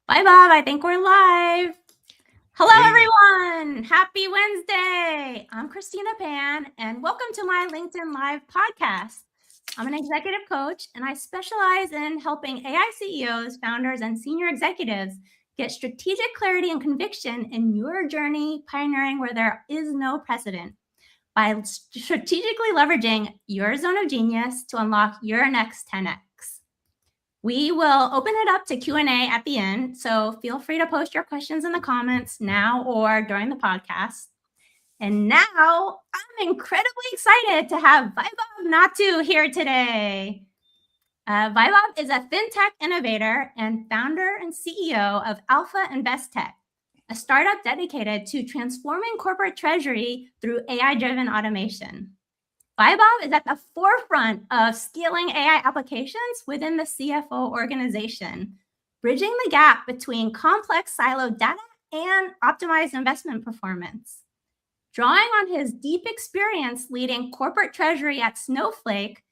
Bye, Bob. I think we're live. Hello, Hey. everyone. Happy Wednesday. I'm Christina Pan, and welcome to my LinkedIn Live podcast. I'm an executive coach, and I specialize in helping AI CEOs, founders, and senior executives get strategic clarity and conviction in your journey pioneering where there is no precedent by strategically leveraging your zone of genius to unlock your next 10x. We will open it up to Q&A at the end, so feel free to post your questions in the comments now or during the podcast. And now I'm incredibly excited to have Vaibhav Natu here today. Vaibhav is a fintech innovator and founder and CEO of Alpha InvestTech, a startup dedicated to transforming corporate treasury through AI-driven automation. Vaibhav is at the forefront of scaling AI applications within the CFO organization, bridging the gap between complex siloed data and optimized investment performance. Drawing on his deep experience leading corporate treasury at Snowflake,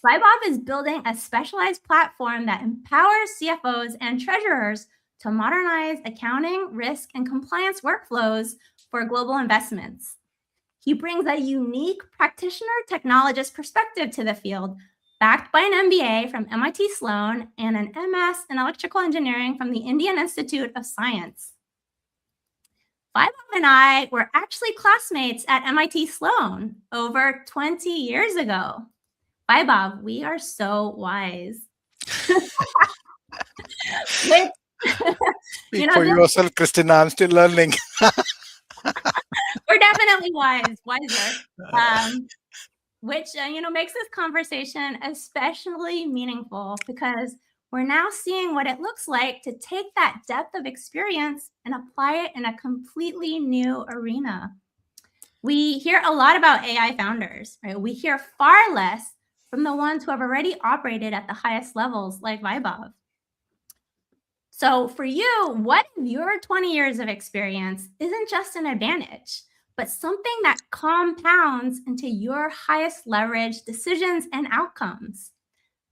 Vaibhav is building a specialized platform that empowers CFOs and treasurers to modernize accounting, risk, and compliance workflows for global investments. He brings a unique practitioner-technologist perspective to the field, backed by an MBA from MIT Sloan and an MS in electrical engineering from the Indian Institute of Science. Vaibhav and I were actually classmates at MIT Sloan over 20 years ago. Vaibhav, we are so wise. Speak for yourself, Christina. I'm still learning. We're definitely wiser. Which makes this conversation especially meaningful because we're now seeing what it looks like to take that depth of experience and apply it in a completely new arena. We hear a lot about AI founders, right? We hear far less from the ones who have already operated at the highest levels like Vaibhav. So for you, what if your 20 years of experience isn't just an advantage, but something that compounds into your highest leverage decisions and outcomes?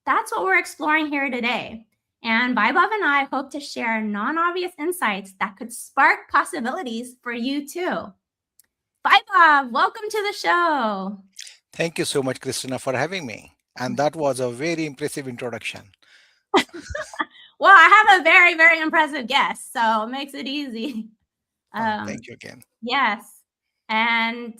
That's what we're exploring here today. And Vaibhav and I hope to share non-obvious insights that could spark possibilities for you too. Vaibhav, welcome to the show. Thank you so much, Christina, for having me. And that was a very impressive introduction. Well, I have a very, very impressive guest, so it makes it easy. Thank you again. Yes. And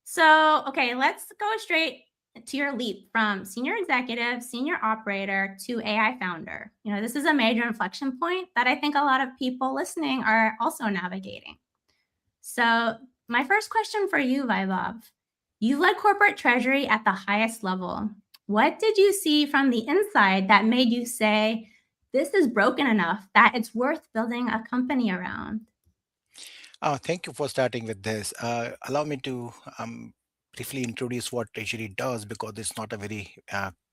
so, okay, let's go straight to your leap from senior executive, senior operator to AI founder. This is a major inflection point that I think a lot of people listening are also navigating. So my first question for you, Vaibhav, you led corporate treasury at the highest level. What did you see from the inside that made you say, this is broken enough that it's worth building a company around? Thank you for starting with this. Allow me to briefly introduce what Treasury does because it's not a very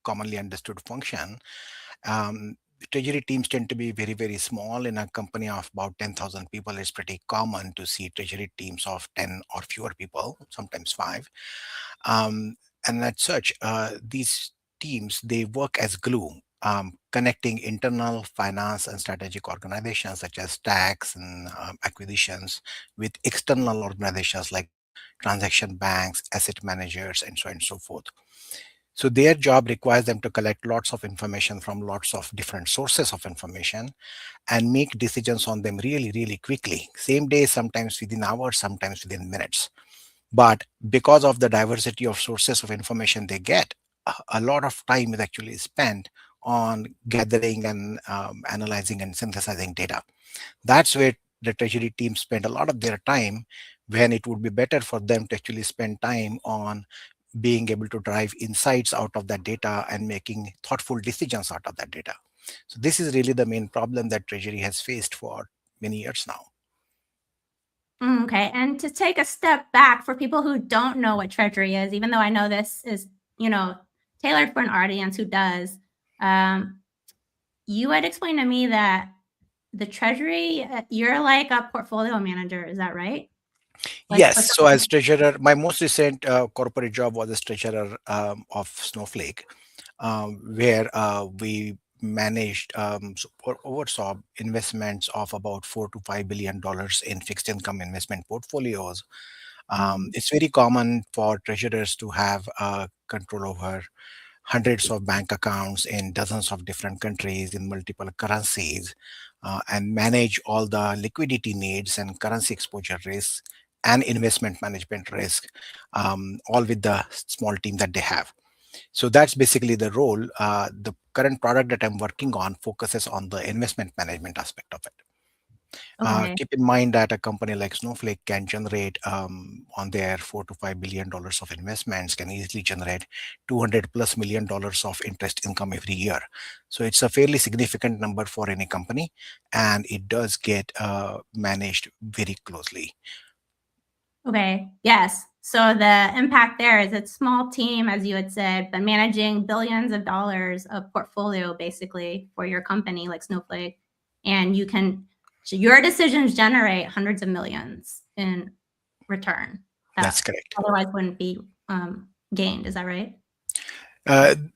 commonly understood function. Treasury teams tend to be very, very small. In a company of about 10,000 people, it's pretty common to see treasury teams of 10 or fewer people, sometimes 5. And as such, these teams, they work as glue, connecting internal finance and strategic organizations such as tax and acquisitions with external organizations like transaction banks, asset managers, and so on and so forth. So their job requires them to collect lots of information from lots of different sources of information and make decisions on them really, really quickly. Same day, sometimes within hours, sometimes within minutes. But because of the diversity of sources of information they get, a lot of time is actually spent on gathering and analyzing and synthesizing data. That's where the treasury team spend a lot of their time, when it would be better for them to actually spend time on being able to drive insights out of that data and making thoughtful decisions out of that data. So this is really the main problem that Treasury has faced for many years now. Okay, and to take a step back for people who don't know what Treasury is, even though I know this is, tailored for an audience who does, you had explained to me that the Treasury, you're like a portfolio manager, is that right? Yes. So as treasurer, my most recent corporate job was as treasurer of Snowflake, where we managed or oversaw investments of about $4 to $5 billion in fixed income investment portfolios. Mm. It's very common for treasurers to have control over hundreds of bank accounts in dozens of different countries in multiple currencies, and manage all the liquidity needs and currency exposure risks and investment management risk, all with the small team that they have. So that's basically the role. The current product that I'm working on focuses on the investment management aspect of it. Okay. Keep in mind that a company like Snowflake can generate on their $4 to $5 billion of investments can easily generate 200 plus $1 million of interest income every year. So it's a fairly significant number for any company, and it does get managed very closely. Okay. Yes. So the impact there is it's small team, as you had said, but managing billions of dollars of portfolio basically for your company like Snowflake. And you can, so your decisions generate hundreds of millions in return that That's correct. otherwise wouldn't be gained. Is that right?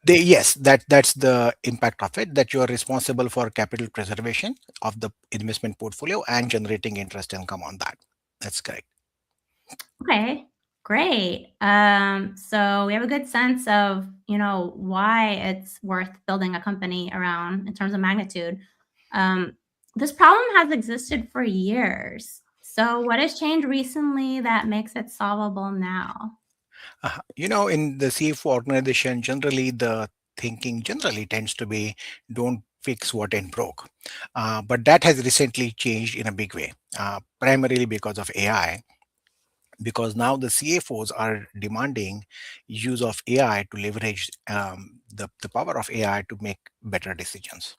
Yes, that's the impact of it. That you are responsible for capital preservation of the investment portfolio and generating interest income on that. That's correct. Okay, great. So we have a good sense of, why it's worth building a company around in terms of magnitude. Um, this problem has existed for years. So what has changed recently that makes it solvable now? In the CFO organization, generally the thinking generally tends to be don't fix what ain't broke. But that has recently changed in a big way, primarily because of AI. Because now the CFOs are demanding use of AI to leverage the power of AI to make better decisions.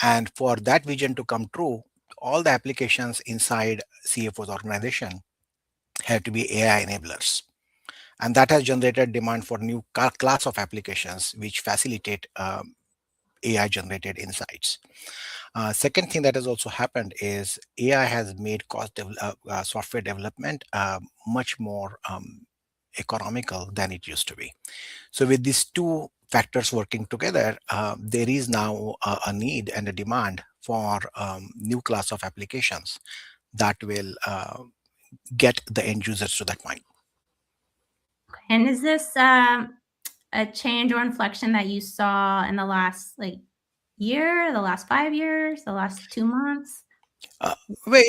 And for that vision to come true, all the applications inside CFO's organization have to be AI enablers. And that has generated demand for new class of applications which facilitate AI generated insights. Second thing that has also happened is AI has made software development much more economical than it used to be. So with these two factors working together, there is now a need and a demand for new class of applications that will get the end users to that point. And is this a change or inflection that you saw in the last year, the last 5 years, the last 2 months? Uh, well,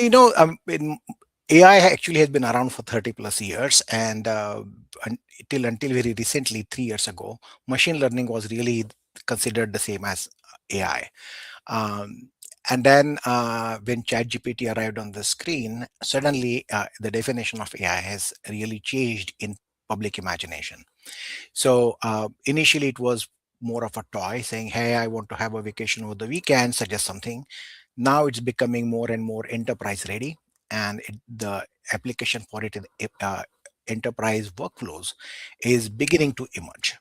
AI actually has been around for 30 plus years, and until very recently, 3 years ago, machine learning was really considered the same as AI. Um, and then when ChatGPT arrived on the screen, suddenly the definition of AI has really changed in public imagination. So initially, it was more of a toy saying, "Hey, I want to have a vacation over the weekend, suggest something." Now it's becoming more and more enterprise ready, and the application for it in enterprise workflows is beginning to emerge.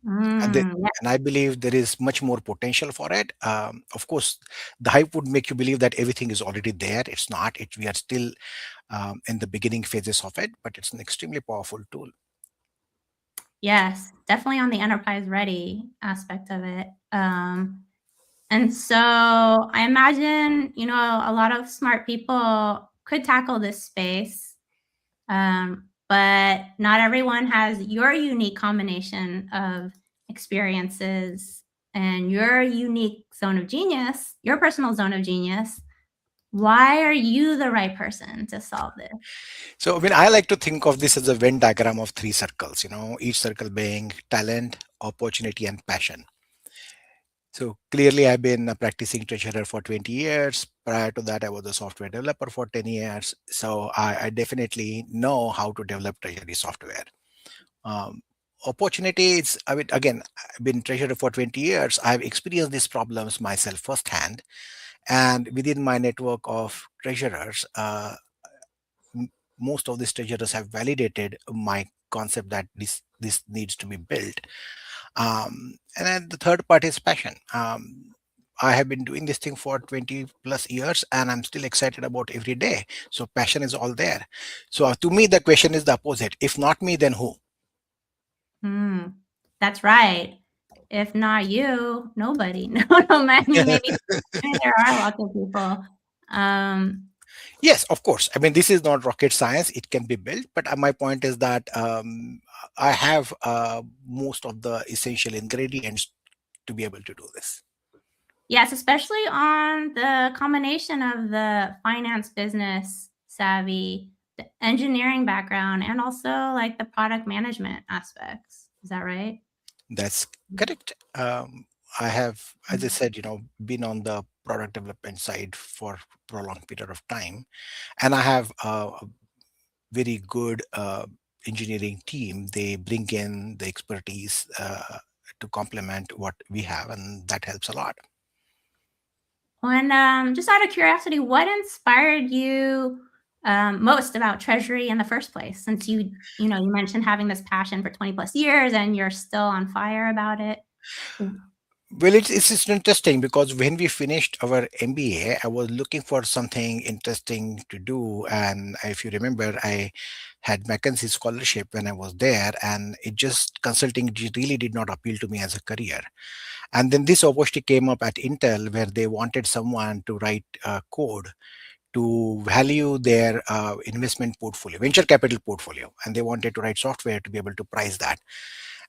And, the, Mm, yeah. and I believe there is much more potential for it. Of course, the hype would make you believe that everything is already there. It's not. We are still in the beginning phases of it, but it's an extremely powerful tool. Yes, definitely on the enterprise ready aspect of it. And so I imagine, a lot of smart people could tackle this space, but not everyone has your unique combination of experiences and your unique zone of genius, your personal zone of genius. Why are you the right person to solve this? So, I like to think of this as a Venn diagram of three circles, each circle being talent, opportunity, and passion. So clearly, I've been a practicing treasurer for 20 years. Prior to that, I was a software developer for 10 years. So I definitely know how to develop treasury software. Um, Opportunities, again, I've been treasurer for 20 years. I've experienced these problems myself firsthand. And within my network of treasurers, m- most of these treasurers have validated my concept that this needs to be built. And then the third part is passion. I have been doing this thing for 20 plus years, and I'm still excited about every day. So passion is all there. So to me, the question is the opposite. If not me, then who? Hmm, that's right. if not you, nobody. No, no, maybe there are lots of people. Yes, of course. I mean, this is not rocket science. It can be built. But my point is that I have most of the essential ingredients to be able to do this. Yes, especially on the combination of the finance business savvy, the engineering background, and also like the product management aspects. Is that right? That's correct. I have, as I said, been on the product development side for a prolonged period of time, and I have a very good engineering team. They bring in the expertise to complement what we have, and that helps a lot. And just out of curiosity, what inspired you most about Treasury in the first place? Since you mentioned having this passion for 20 plus years and you're still on fire about it. Well, it's interesting because when we finished our MBA, I was looking for something interesting to do. And if you remember, I had McKinsey scholarship when I was there, and it just consulting really did not appeal to me as a career. And then this opportunity came up at Intel where they wanted someone to write code to value their investment portfolio, venture capital portfolio, and they wanted to write software to be able to price that.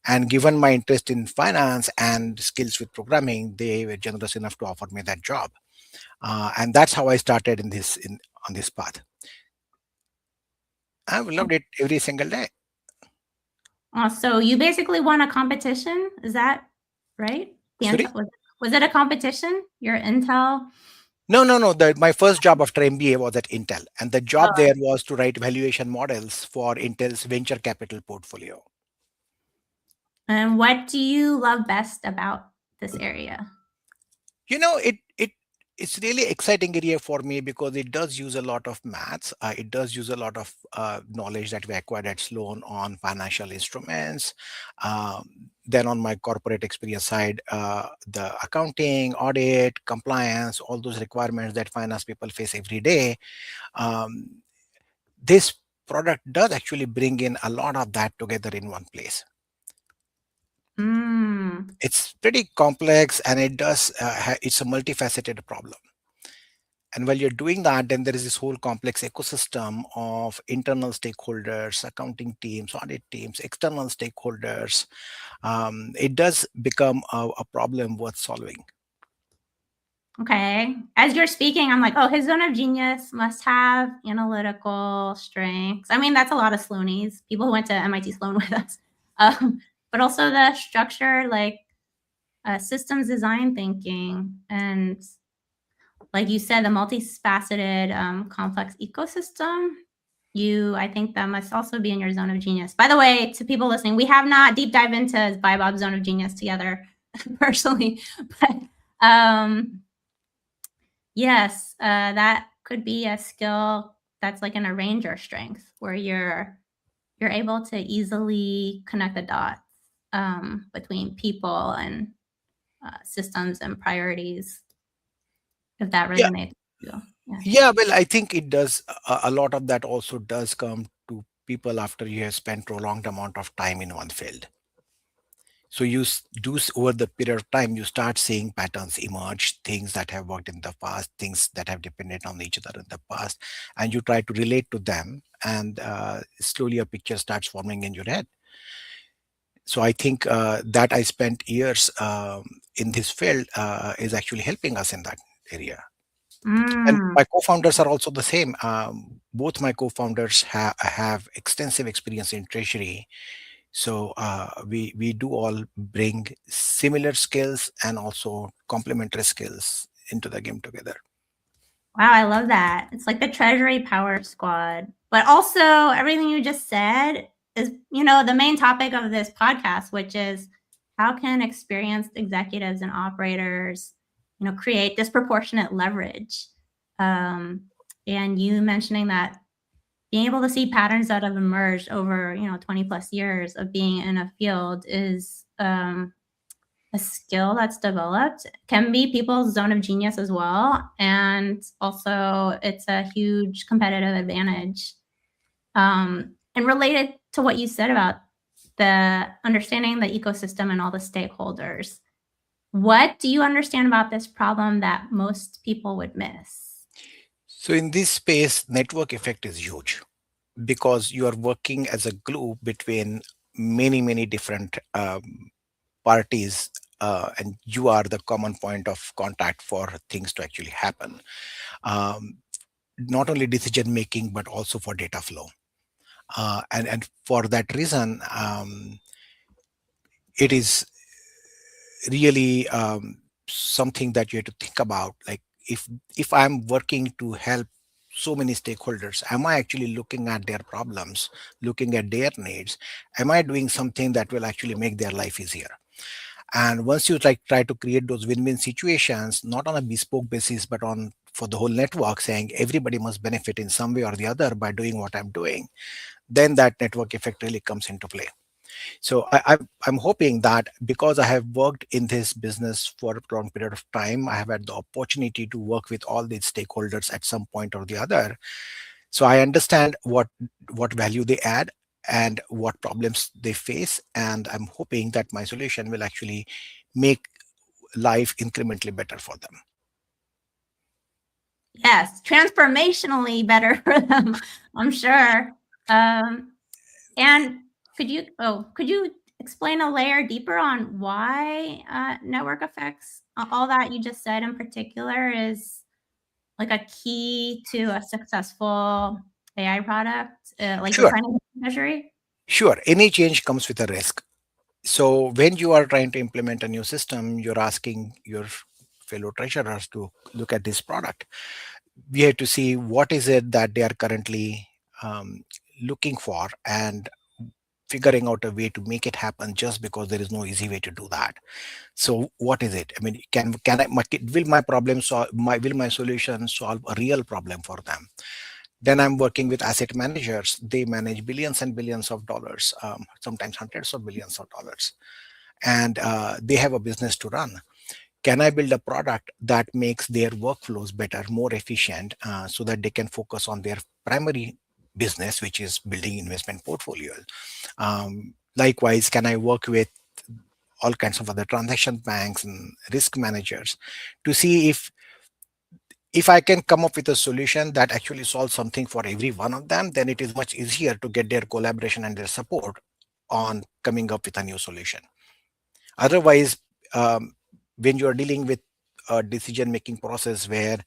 And given my interest in finance and skills with programming, they were generous enough to offer me that job, and that's how I started on this path. I've loved it every single day. So you basically won a competition, is that right? The Sorry? Intel was it a competition? Your Intel? No. My first job after MBA was at Intel, and the job Oh, there was to write valuation models for Intel's venture capital portfolio. and what do you love best about this area? It's really exciting area for me because it does use a lot of maths. It does use a lot of knowledge that we acquired at Sloan on financial instruments. Then on my corporate experience side, the accounting, audit, compliance, all those requirements that finance people face every day. This product does actually bring in a lot of that together in one place. It's pretty complex, and it's a multifaceted problem. And while you're doing that, then there is this whole complex ecosystem of internal stakeholders, accounting teams, audit teams, external stakeholders. It does become a problem worth solving. Okay. As you're speaking, I'm like, oh, his zone of genius must have analytical strengths. I mean, that's a lot of Sloanies, people who went to MIT Sloan with us. But also the structure, like systems design thinking, and like you said, the multifaceted, complex ecosystem. I think that must also be in your zone of genius. By the way, to people listening, we have not deep dive into Vaibhav's zone of genius together personally, but yes, that could be a skill that's like an arranger strength where you're able to easily connect the dots between people and systems and priorities, if that Yeah, resonates with you. Yeah. yeah. Well, I think it does. A lot of that also does come to people after you have spent prolonged amount of time in one field. So over the period of time, you start seeing patterns emerge, things that have worked in the past, things that have depended on each other in the past, and you try to relate to them, and slowly a picture starts forming in your head. So I think that I spent years in this field is actually helping us in that area. And Mm. my co-founders are also the same. Both my co-founders have extensive experience in treasury. So we do all bring similar skills and also complementary skills into the game together. Wow, I love that. It's like the Treasury Power Squad. But also, everything you just said is, the main topic of this podcast, which is how can experienced executives and operators, create disproportionate leverage. And you mentioning that being able to see patterns that have emerged over, 20 plus years of being in a field is a skill that's developed, can be people's zone of genius as well. And also, it's a huge competitive advantage. And related to what you said about the understanding the ecosystem and all the stakeholders. What do you understand about this problem that most people would miss? So in this space, network effect is huge because you are working as a glue between many different parties, and you are the common point of contact for things to actually happen. Um, Not only decision making, but also for data flow. And for that reason, it is really something that you have to think about. Like if I'm working to help so many stakeholders, am I actually looking at their problems, looking at their needs? Am I doing something that will actually make their life easier? And once you try to create those win-win situations, not on a bespoke basis, but on for the whole network, saying everybody must benefit in some way or the other by doing what I'm doing, then that network effect really comes into play. So I'm hoping that because I have worked in this business for a long period of time, I have had the opportunity to work with all these stakeholders at some point or the other. So I understand what value they add and what problems they face, and I'm hoping that my solution will actually make life incrementally better for them. Yes, transformationally better for them, I'm sure. And could you explain a layer deeper on why network effects, all that you just said in particular, is like a key to a successful AI product, like you're Sure, trying to measure? sure. Any change comes with a risk. So when you are trying to implement a new system, you're asking your fellow treasurers to look at this product. We have to see what is it that they are currently looking for, and figuring out a way to make it happen, just because there is no easy way to do that. So what is it? I mean, will my problem solve will my solution solve a real problem for them? Then I'm working with asset managers. They manage billions and billions of dollars, sometimes hundreds of billions of dollars, and they have a business to run. Can I build a product that makes their workflows better, more efficient, so that they can focus on their primary business, which is building investment portfolios? Likewise, can I work with all kinds of other transaction banks and risk managers to see if I can come up with a solution that actually solves something for every one of them, then it is much easier to get their collaboration and their support on coming up with a new solution. Otherwise, um, when you are dealing with a decision making process where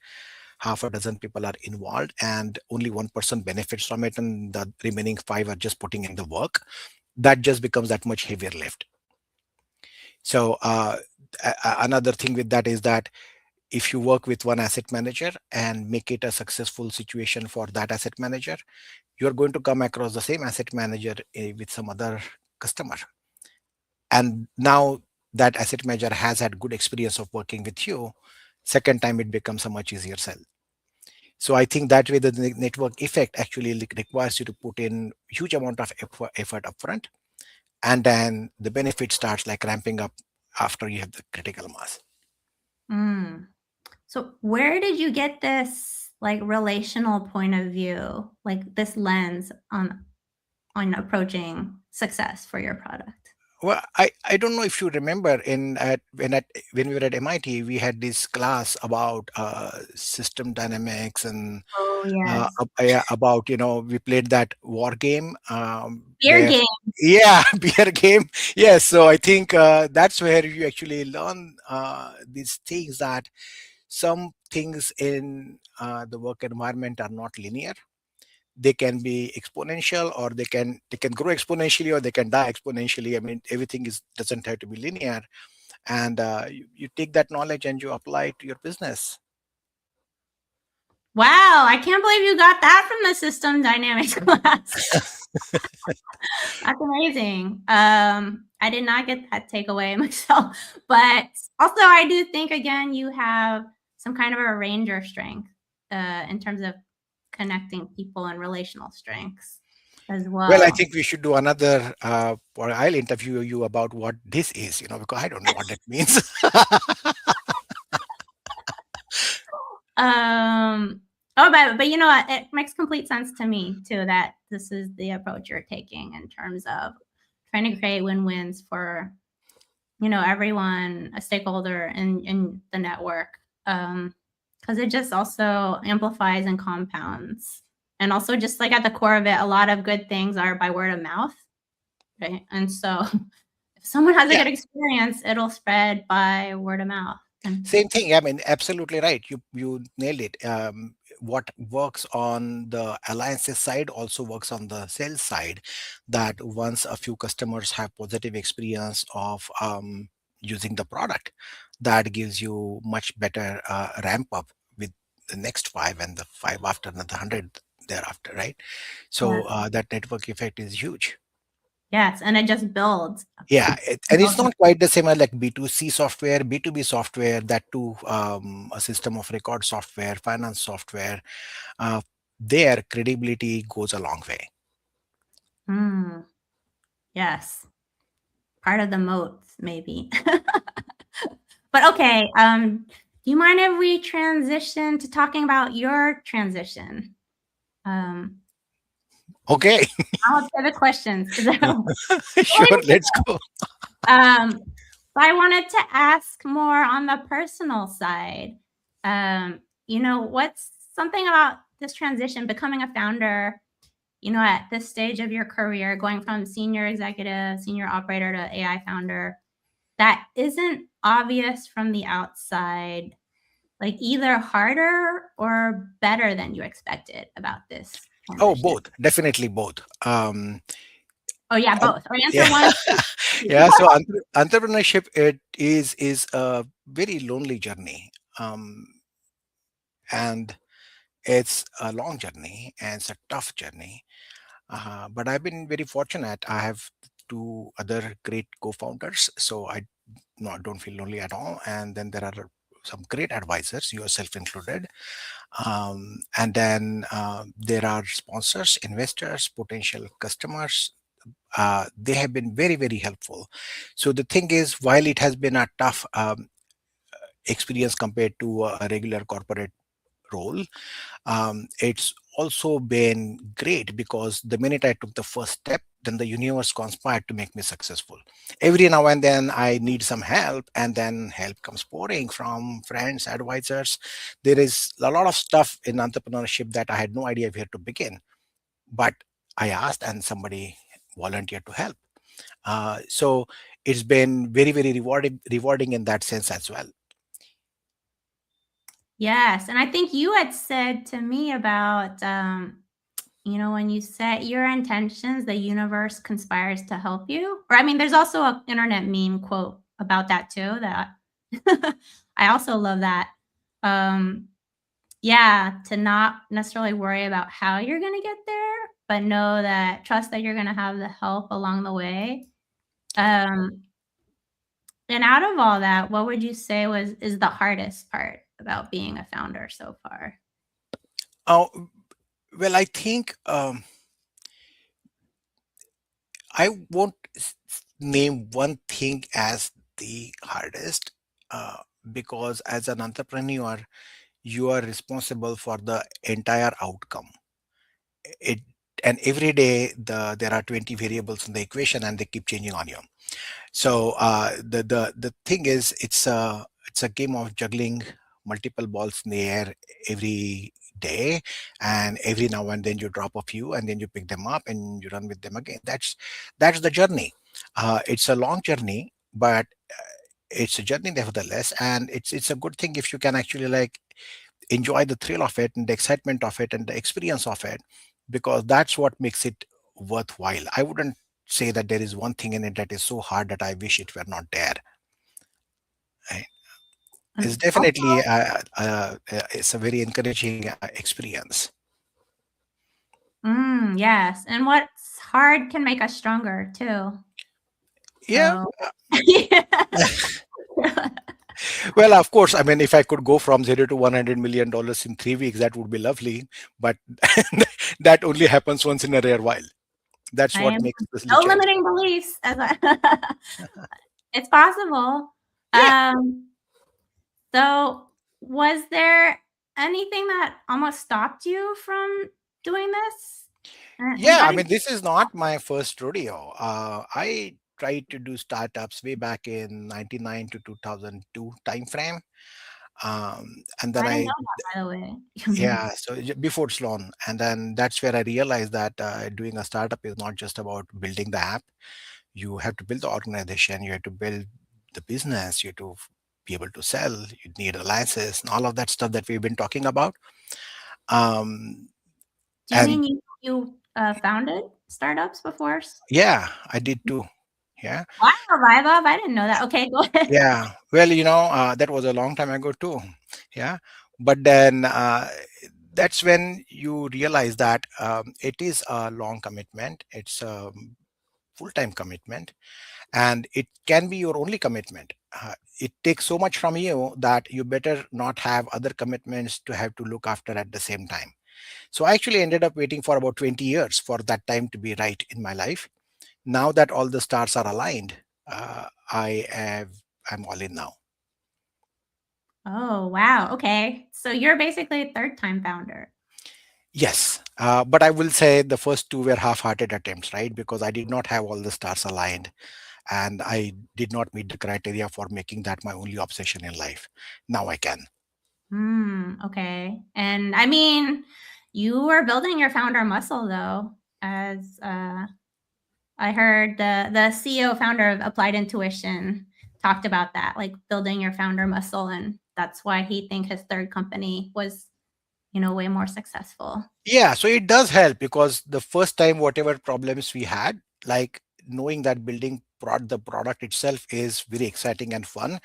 half a dozen people are involved and only one person benefits from it and the remaining five are just putting in the work, that just becomes that much heavier lift. So another thing with that is that if you work with one asset manager and make it a successful situation for that asset manager, you're going to come across the same asset manager with some other customer. And now that asset manager has had good experience of working with you, second time it becomes a much easier sell. So I think that way the network effect actually requires you to put in huge amount of effort upfront, and then the benefit starts like ramping up after you have the critical mass. Mm. So where did you get this like relational point of view, like this lens on approaching success for your product? Well, I don't know if you remember when we were at MIT, we had this class about system dynamics and Oh, yes. yeah, about, we played that war game, Beer where game. yeah, beer game. Yes, so I think that's where you actually learn these things, that some things in the work environment are not linear. They can be exponential, or they can grow exponentially, or they can die exponentially. I mean, everything is doesn't have to be linear. And you take that knowledge and you apply it to your business. Wow, I can't believe you got that from the system dynamics class. That's amazing. I did not get that takeaway myself, but also I do think again you have some kind of a ranger strength in terms of connecting people and relational strengths as Well, I well. think we should do another, or I'll interview you about what this is, because I don't know what that means. But you know what? It makes complete sense to me too that this is the approach you're taking in terms of trying to create win-wins for, everyone, a stakeholder in the network. Because it just also amplifies and compounds. And also just like at the core of it, a lot of good things are by word of mouth, right? And so if someone has a Yeah, good experience, it'll spread by word of mouth. And same thing. I mean, absolutely right. You nailed it. What works on the alliances side also works on the sales side. That once a few customers have positive experience of using the product, that gives you much better ramp up with the next five and the five after and the 100 thereafter, right? yeah, So that network effect is huge. yes, and it just builds. Yeah, and it's Builds. not quite the same as like B2C software, B2B software, that too, a system of record software, finance software. Uh, their credibility goes a long way. Mm, yes, part of the moats, maybe. But okay, do you mind if we transition to talking about your transition? Um, Okay, I'll pivot questions. sure, let's go. Um, but I wanted to ask more on the personal side. What's something about this transition, becoming a founder, at this stage of your career, going from senior executive, senior operator to AI founder, that isn't obvious from the outside, like either harder or better than you expected about this Oh, transition? both, definitely both. Oh, yeah, Um, both. Or answer yeah, one. yeah. So entrepreneurship, it is a very lonely journey, and it's a long journey and it's a tough journey. But I've been very fortunate. I have two other great co-founders, so I don't feel lonely at all. And then there are some great advisors, yourself included. And then there are sponsors, investors, potential customers. They have been very, very helpful. So the thing is, while it has been a tough experience compared to a regular corporate role, it's also been great because the minute I took the first step, then the universe conspired to make me successful. Every now and then I need some help, and then help comes pouring from friends, advisors. There is a lot of stuff in entrepreneurship that I had no idea where to begin, but I asked and somebody volunteered to help. So it's been very, very rewarding in that sense as well. Yes, and I think you had said to me about, when you set your intentions, the universe conspires to help you. Or I mean, there's also a internet meme quote about that too that I also love that. Um, yeah, to not necessarily worry about how you're gonna get there, but know that trust that you're gonna have the help along the way. Um, and out of all that, what would you say is the hardest part about being a founder so far? Oh, well, I think I won't name one thing as the hardest, uh, because as an entrepreneur, you are responsible for the entire outcome. It and every day there are 20 variables in the equation, and they keep changing on you. So the thing is, it's a game of juggling multiple balls in the air every day, and every now and then you drop a few, and then you pick them up and you run with them again. That's the journey. It's a long journey, but it's a journey nevertheless, and it's a good thing if you can actually like enjoy the thrill of it and the excitement of it and the experience of it, because that's what makes it worthwhile. I wouldn't say that there is one thing in it that is so hard that I wish it were not there. Right? It's And definitely it's a very encouraging experience. Yes, and what's hard can make us stronger too. Yeah. So yeah. Well, of course, I mean, if I could go from zero to $100 million in 3 weeks, that would be lovely. But that only happens once in a rare while. That's I what am makes this no challenge. limiting beliefs as it's possible. Yeah. Um, so was there anything that almost stopped you from doing this? And Yeah, how I did mean, this is not my first rodeo. I tried to do startups way back in 99 to 2002 timeframe. And oh, then I didn't know I, that, by the way. yeah, so before Sloan. And then that's where I realized that doing a startup is not just about building the app. You have to build the organization, you have to build the business, you have to be able to sell, you need a license, and all of that stuff that we've been talking about. Um, Do you and mean you founded startups before? yeah, I did too. Yeah. Wow, Vaibhav, I didn't know that. Okay, go ahead. Yeah, well, that was a long time ago too. Yeah, but then that's when you realize that it is a long commitment. It's a full-time commitment, and it can be your only commitment. It takes so much from you that you better not have other commitments to have to look after at the same time. So I actually ended up waiting for about 20 years for that time to be right in my life. Now that all the stars are aligned, I'm all in now. Oh, wow. Okay. So you're basically a third time founder. Yes, but I will say the first two were half-hearted attempts, right? Because I did not have all the stars aligned, and I did not meet the criteria for making that my only obsession in life. Now I can. Okay. And I mean, you were building your founder muscle though, as I heard the CEO founder of Applied Intuition talked about that, like building your founder muscle, and that's why he think his third company was, way more successful. Yeah, so it does help because the first time, whatever problems we had, like knowing that building the product itself is very exciting and fun,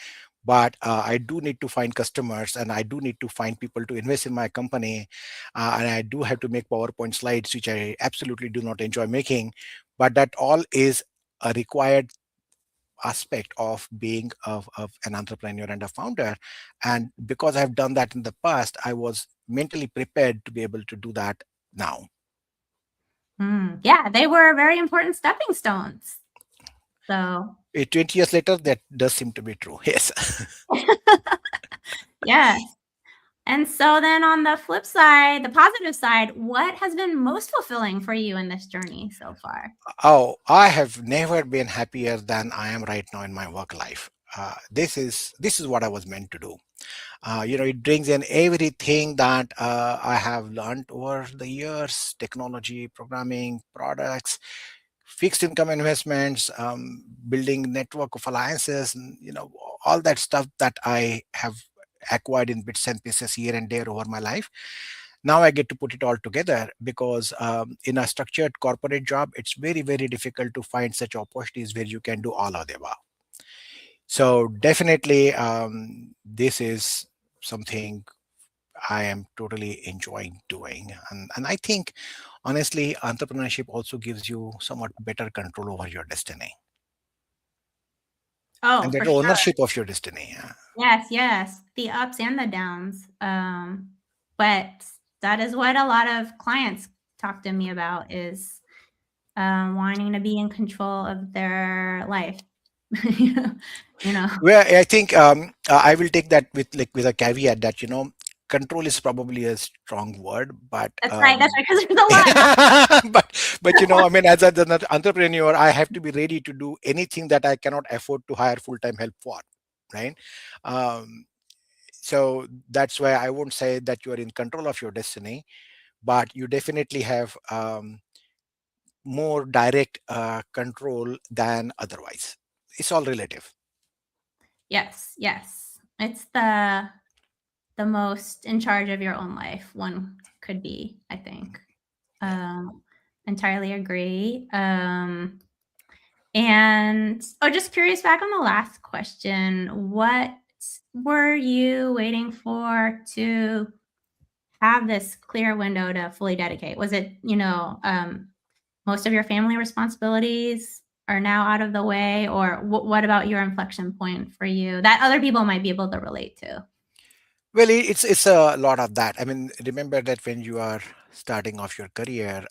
but I do need to find customers and I do need to find people to invest in my company, and I do have to make PowerPoint slides, which I absolutely do not enjoy making, but that all is a required aspect of being of an entrepreneur and a founder. And because I've done that in the past, I was mentally prepared to be able to do that now. Yeah, they were very important stepping stones. So 20 years later, that does seem to be true. Yes. yes. And so then on the flip side, the positive side, what has been most fulfilling for you in this journey so far? Oh, I have never been happier than I am right now in my work life. This is what I was meant to do. It brings in everything that I have learned over the years: technology, programming, products, fixed income investments, building network of alliances, and all that stuff that I have acquired in bits and pieces here and there over my life. Now I get to put it all together because in a structured corporate job, it's very, very difficult to find such opportunities where you can do all of the above. So definitely, this is something I am totally enjoying doing. And I think, honestly, entrepreneurship also gives you somewhat better control over your destiny Oh, and for better sure. ownership of your destiny. Yeah. Yes, yes, the ups and the downs. But that is what a lot of clients talk to me about is wanting to be in control of their life. you know, Well, I think I will take that with a caveat that control is probably a strong word, but that's right. That's right. Because there's a lot. but I mean, as an entrepreneur, I have to be ready to do anything that I cannot afford to hire full-time help for, right? Um, so that's why I won't say that you are in control of your destiny, but you definitely have more direct control than otherwise. It's all relative. Yes, yes. It's the most in charge of your own life one could be, I think. Yeah. Um, entirely agree. And just curious back on the last question, what were you waiting for to have this clear window to fully dedicate? Was it, most of your family responsibilities are now out of the way, or what about your inflection point for you that other people might be able to relate to? Well, it's a lot of that. I mean, remember that when you are starting off your career,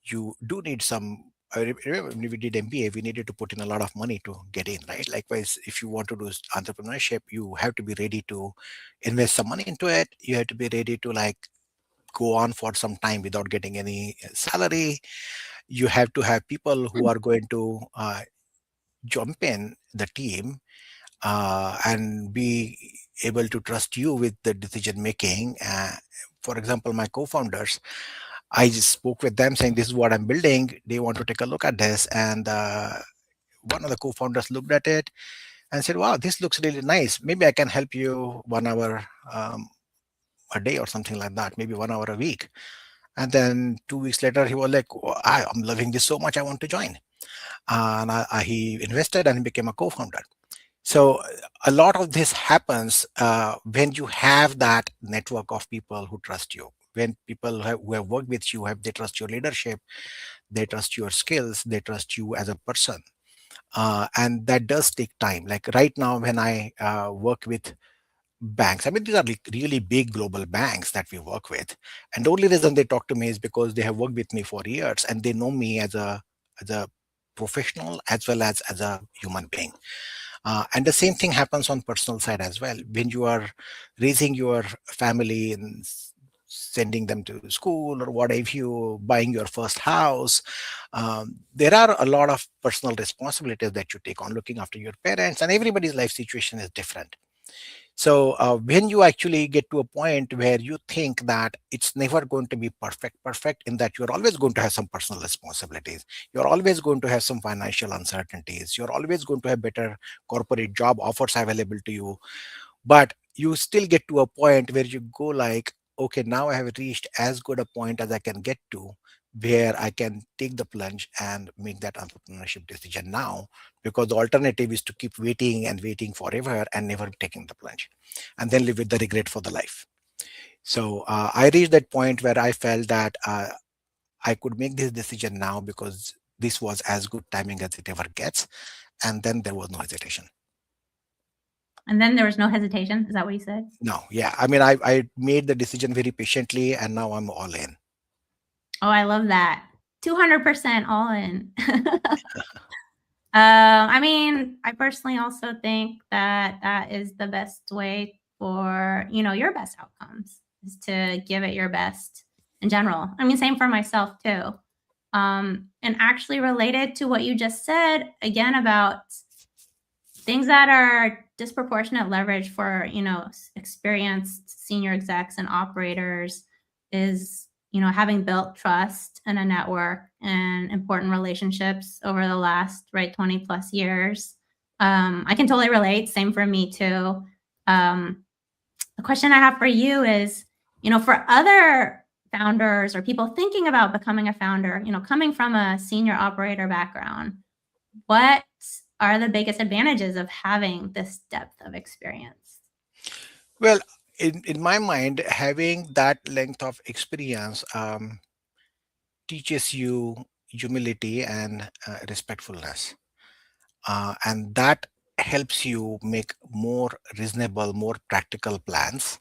you do need some. I remember when we did MBA, we needed to put in a lot of money to get in, right? Likewise, if you want to do entrepreneurship, you have to be ready to invest some money into it. You have to be ready to like go on for some time without getting any salary. You have to have people who are going to jump in the team and be able to trust you with the decision making. For example, my co-founders, I just spoke with them saying, this is what I'm building. They want to take a look at this. And one of the co-founders looked at it and said, wow, this looks really nice. Maybe I can help you 1 hour a day or something like that, maybe 1 hour a week. And then 2 weeks later, he was like, "Oh, I'm loving this so much, I want to join." And he invested and became a co-founder. So a lot of this happens when you have that network of people who trust you. When people who have worked with you, they trust your leadership, they trust your skills, they trust you as a person. And that does take time. Like right now, when I work with banks, I mean, these are like really big global banks that we work with. And the only reason they talk to me is because they have worked with me for years and they know me as a professional as well as a human being. And the same thing happens on personal side as well. When you are raising your family and sending them to school or what have you, buying your first house, there are a lot of personal responsibilities that you take on looking after your parents, and everybody's life situation is different. So when you actually get to a point where you think that it's never going to be perfect in that you're always going to have some personal responsibilities, you're always going to have some financial uncertainties, you're always going to have better corporate job offers available to you, but you still get to a point where you go like, okay, now I have reached as good a point as I can get to, where I can take the plunge and make that entrepreneurship decision now, because the alternative is to keep waiting and waiting forever and never taking the plunge and then live with the regret for the life. So I reached that point where I felt that I could make this decision now because this was as good timing as it ever gets, and then there was no hesitation. And then there was no hesitation. Is that what you said? No, yeah. I mean, I made the decision very patiently, and now I'm all in. Oh, I love that. 200% all in. I mean, I personally also think that that is the best way for, your best outcomes is to give it your best in general. I mean, same for myself too. And actually related to what you just said again about things that are disproportionate leverage for, experienced senior execs and operators is, having built trust and a network and important relationships over the last, right, 20 plus years. I can totally relate. Same for me too. Um, the question I have for you is, for other founders or people thinking about becoming a founder, coming from a senior operator background, what are the biggest advantages of having this depth of experience? Well, in my mind, having that length of experience teaches you humility and respectfulness. And that helps you make more reasonable, more practical plans.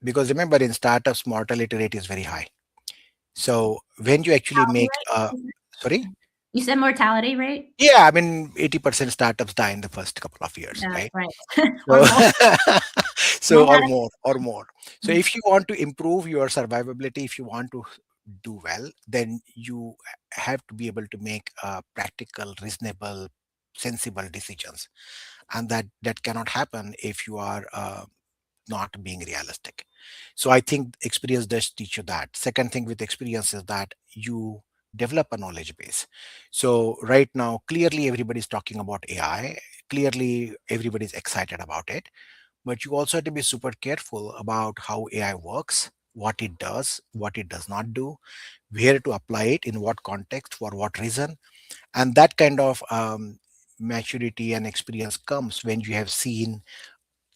Because remember, in startups, mortality rate is very high. So when you actually make, sorry? You said mortality rate? Yeah, I mean, 80% startups die in the first couple of years, Yeah, right? right. Or So, more. so More or than more, or more. So if you want to improve your survivability, if you want to do well, then you have to be able to make practical, reasonable, sensible decisions, and that cannot happen if you are not being realistic. So I think experience does teach you that. Second thing with experience is that you develop a knowledge base. So right now, clearly everybody's talking about AI. Clearly everybody's excited about it. But you also have to be super careful about how AI works, what it does not do, where to apply it, in what context, for what reason. And that kind of maturity and experience comes when you have seen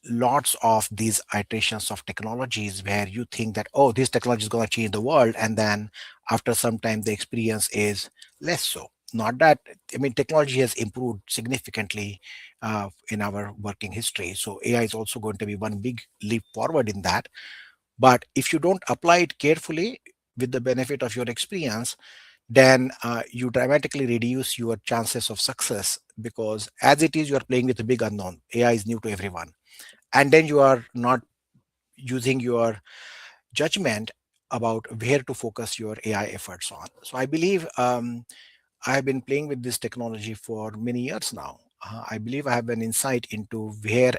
lots of these iterations of technologies where you think that, oh, this technology is going to change the world, and then after some time the experience is less so. Not that, I mean, technology has improved significantly in our working history, so AI is also going to be one big leap forward in that. But if you don't apply it carefully with the benefit of your experience, then you dramatically reduce your chances of success, because as it is, you are playing with a big unknown. AI is new to everyone, and then you are not using your judgment about where to focus your AI efforts on. So I believe I have been playing with this technology for many years now. I believe I have an insight into where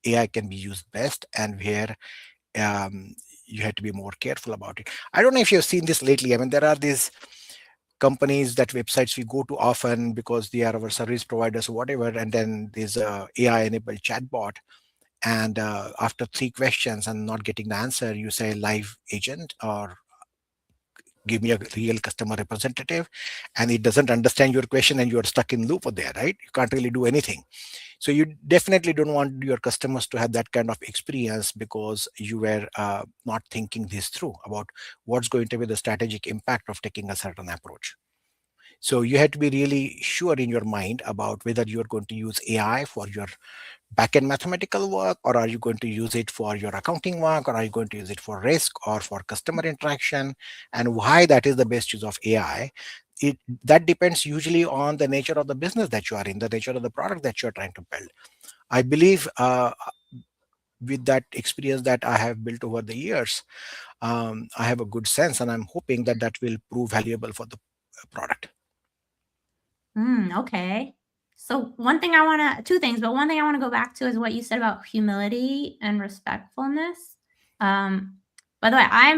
AI can be used best and where you have to be more careful about it. I don't know if you've seen this lately. I mean, there are these companies that websites we go to often because they are our service providers or whatever, and then there's a AI enabled chatbot, and after three questions and not getting the answer, you say live agent or give me a real customer representative, and it doesn't understand your question and you are stuck in loop there, right? You can't really do anything. So you definitely don't want your customers to have that kind of experience because you were not thinking this through about what's going to be the strategic impact of taking a certain approach. So you have to be really sure in your mind about whether you're going to use AI for your back-end mathematical work, or are you going to use it for your accounting work, or are you going to use it for risk or for customer interaction, and why that is the best use of AI. That depends usually on the nature of the business that you are in, the nature of the product that you're trying to build. I believe with that experience that I have built over the years, I have a good sense, and I'm hoping that that will prove valuable for the product. Okay. So one thing I want to, two things, but one thing I want to go back to is what you said about humility and respectfulness. Um, by the way, I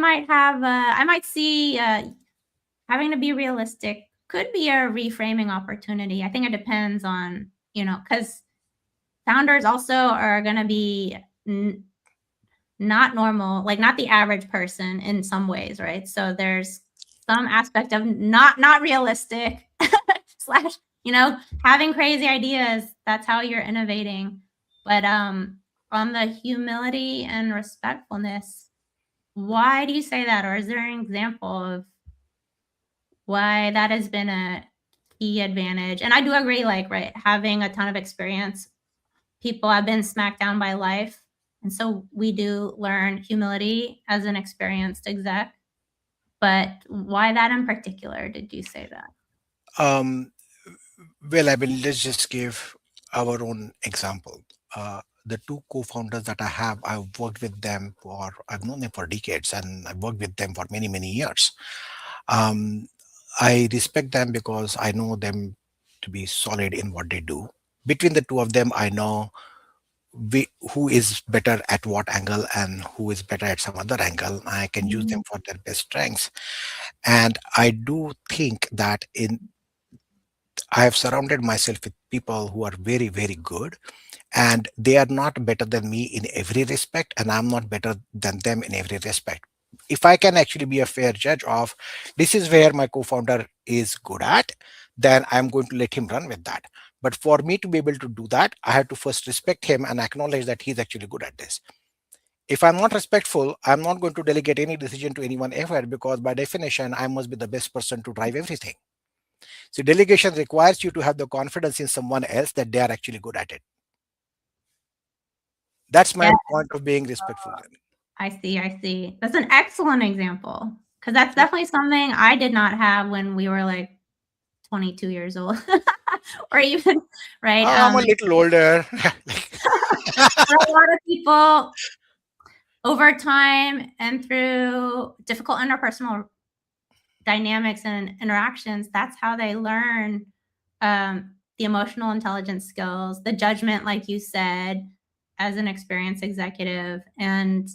might see having to be realistic could be a reframing opportunity. I think it depends on, because founders also are going to be not normal, like not the average person in some ways, right? So there's some aspect of not realistic slash, having crazy ideas. That's how you're innovating. But on the humility and respectfulness, why do you say that? Or is there an example of why that has been a key advantage? And I do agree, like, right, having a ton of experience, people have been smacked down by life. And so we do learn humility as an experienced exec. But why that in particular? Did you say that? Um, well, I mean, let's just give our own example. The two co-founders that I have, I've known them for decades, and I've worked with them for many, many years. Um, I respect them because I know them to be solid in what they do. Between the two of them, I know who is better at what angle and who is better at some other angle. I can use them Mm, for their best strengths. And I do think that I have surrounded myself with people who are very, very good, and they are not better than me in every respect, and I'm not better than them in every respect. If I can actually be a fair judge of this is where my co-founder is good at, then I'm going to let him run with that. But for me to be able to do that, I have to first respect him and acknowledge that he's actually good at this. If I'm not respectful, I'm not going to delegate any decision to anyone ever, because by definition, I must be the best person to drive everything. So delegation requires you to have the confidence in someone else that they are actually good at it. That's yeah, my point of being respectful. I see. I see. That's an excellent example because that's Thank definitely something I did not have when we were like 22 years old or even, right? I'm a little older. For a lot of people, over time and through difficult interpersonal dynamics and interactions, that's how they learn the emotional intelligence skills, the judgment, like you said, as an experienced executive, and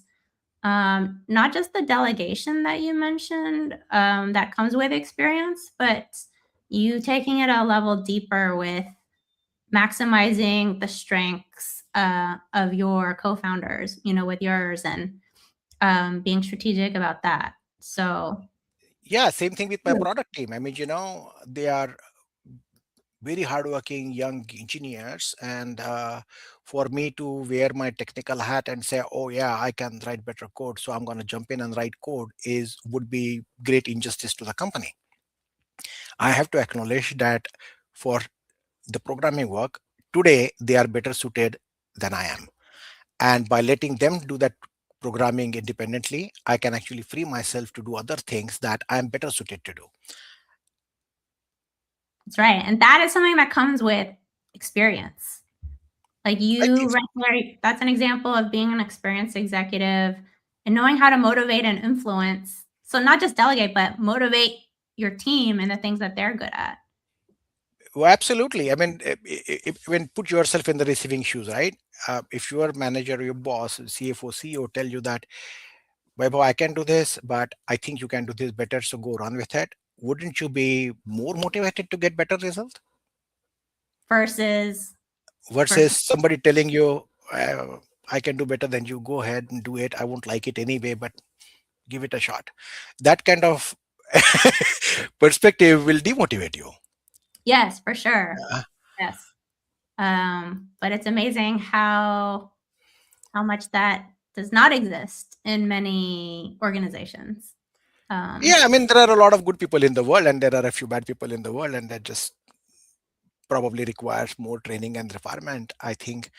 not just the delegation that you mentioned that comes with experience, but you taking it a level deeper with maximizing the strengths of your co-founders, with yours, and being strategic about that. So, Yeah, same thing with my product team. I mean, they are very hardworking young engineers, and for me to wear my technical hat and say, "Oh yeah, I can write better code, so I'm going to jump in and write code," is would be great injustice to the company. I have to acknowledge that for the programming work today, they are better suited than I am, and by letting them do that programming independently, I can actually free myself to do other things that I'm better suited to do. that's right. And that is something that comes with experience. Like I think you so. right there, that's an example of being an experienced executive and knowing how to motivate and influence So not just delegate, but motivate your team in the things that they're good at. Well, absolutely. I mean, when put yourself in the receiving shoes, right? If your manager, your boss, CFO, CEO tell you that, Vaibhav, I can do this, but I think you can do this better, so go run with it. Wouldn't you be more motivated to get better results versus versus versus somebody telling you, I can do better than you, go ahead and do it. I won't like it anyway, but give it a shot. That kind of perspective will demotivate you. yes, for sure. Uh, Yes. But it's amazing how much that does not exist in many organizations. yeah, I mean, there are a lot of good people in the world, and there are a few bad people in the world, and that just probably requires more training and refinement. I think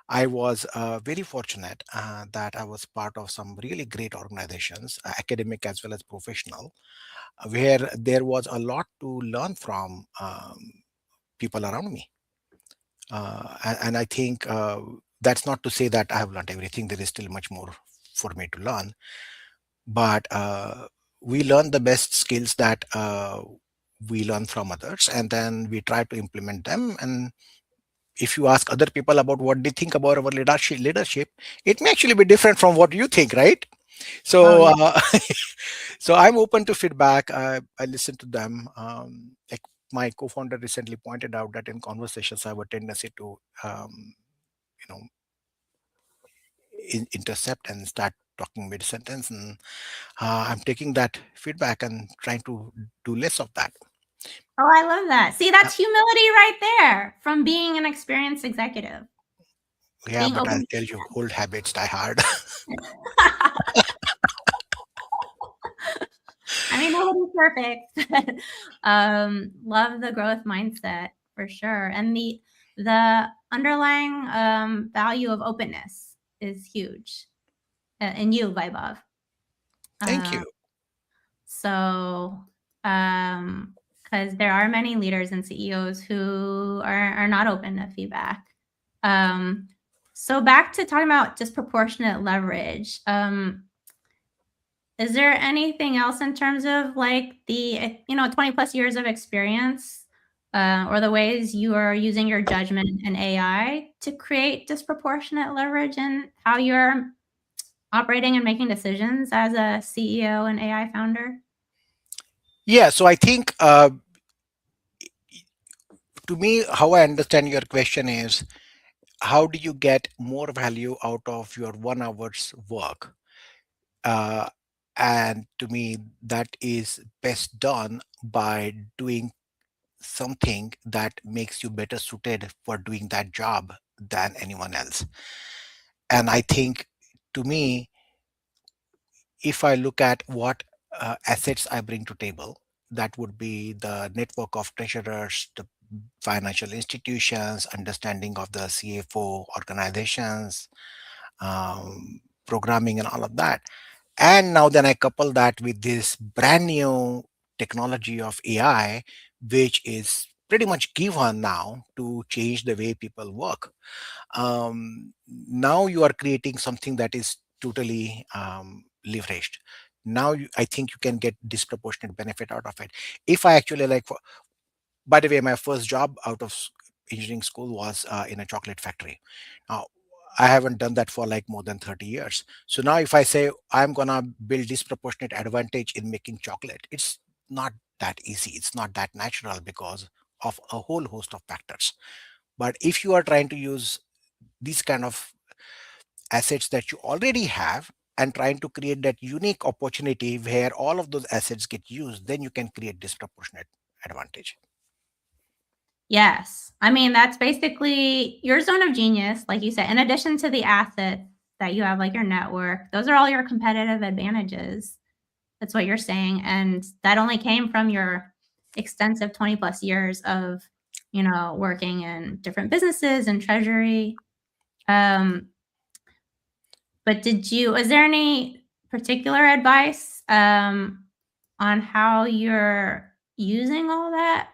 I was very fortunate that I was part of some really great organizations, academic as well as professional, where there was a lot to learn from people around me. And I think that's not to say that I have learned everything. There is still much more for me to learn. But we learn the best skills that we learn from others, and then we try to implement them. And if you ask other people about what they think about our leadership, it may actually be different from what you think, right? Oh So yeah. so I'm open to feedback. I listen to them. Like my co-founder recently pointed out that in conversations I have a tendency to you know intercept and start talking mid sentence, and I'm taking that feedback and trying to do less of that. Oh, I love that. See, Uh, that's humility right there from being an experienced executive, yeah, being but I'll open. tell you, old habits die hard. I mean, nobody's perfect. Love the growth mindset for sure. And the underlying value of openness is huge in you, Vaibhav. Thank Uh, you. so, because there are many leaders and CEOs who are not open to feedback. Um, so back to talking about disproportionate leverage. Is there anything else in terms of like the 20 plus years of experience or the ways you are using your judgment and AI to create disproportionate leverage in how you're operating and making decisions as a CEO and AI founder? Yeah, so I think to me, how I understand your question is, how do you get more value out of your 1 hour's work? Uh, and to me, that is best done by doing something that makes you better suited for doing that job than anyone else. And I think, to me, if I look at what assets I bring to table, that would be the network of treasurers, the financial institutions, understanding of the CFO organizations, programming and all of that. And now then I couple that with this brand new technology of AI, which is pretty much given now to change the way people work. Now you are creating something that is totally leveraged. Now I think you can get disproportionate benefit out of it. If I actually like, by the way, my first job out of engineering school was in a chocolate factory. Now, I haven't done that for like more than 30 years. So now if I say I'm going to build disproportionate advantage in making chocolate, it's not that easy. It's not that natural because of a whole host of factors. But if you are trying to use these kind of assets that you already have and trying to create that unique opportunity where all of those assets get used, then you can create disproportionate advantage. Yes. I mean, that's basically your zone of genius, like you said, in addition to the assets that you have, like your network, those are all your competitive advantages. That's what you're saying. And that only came from your extensive 20 plus years of, working in different businesses and treasury. Um, but is there any particular advice on how you're using all that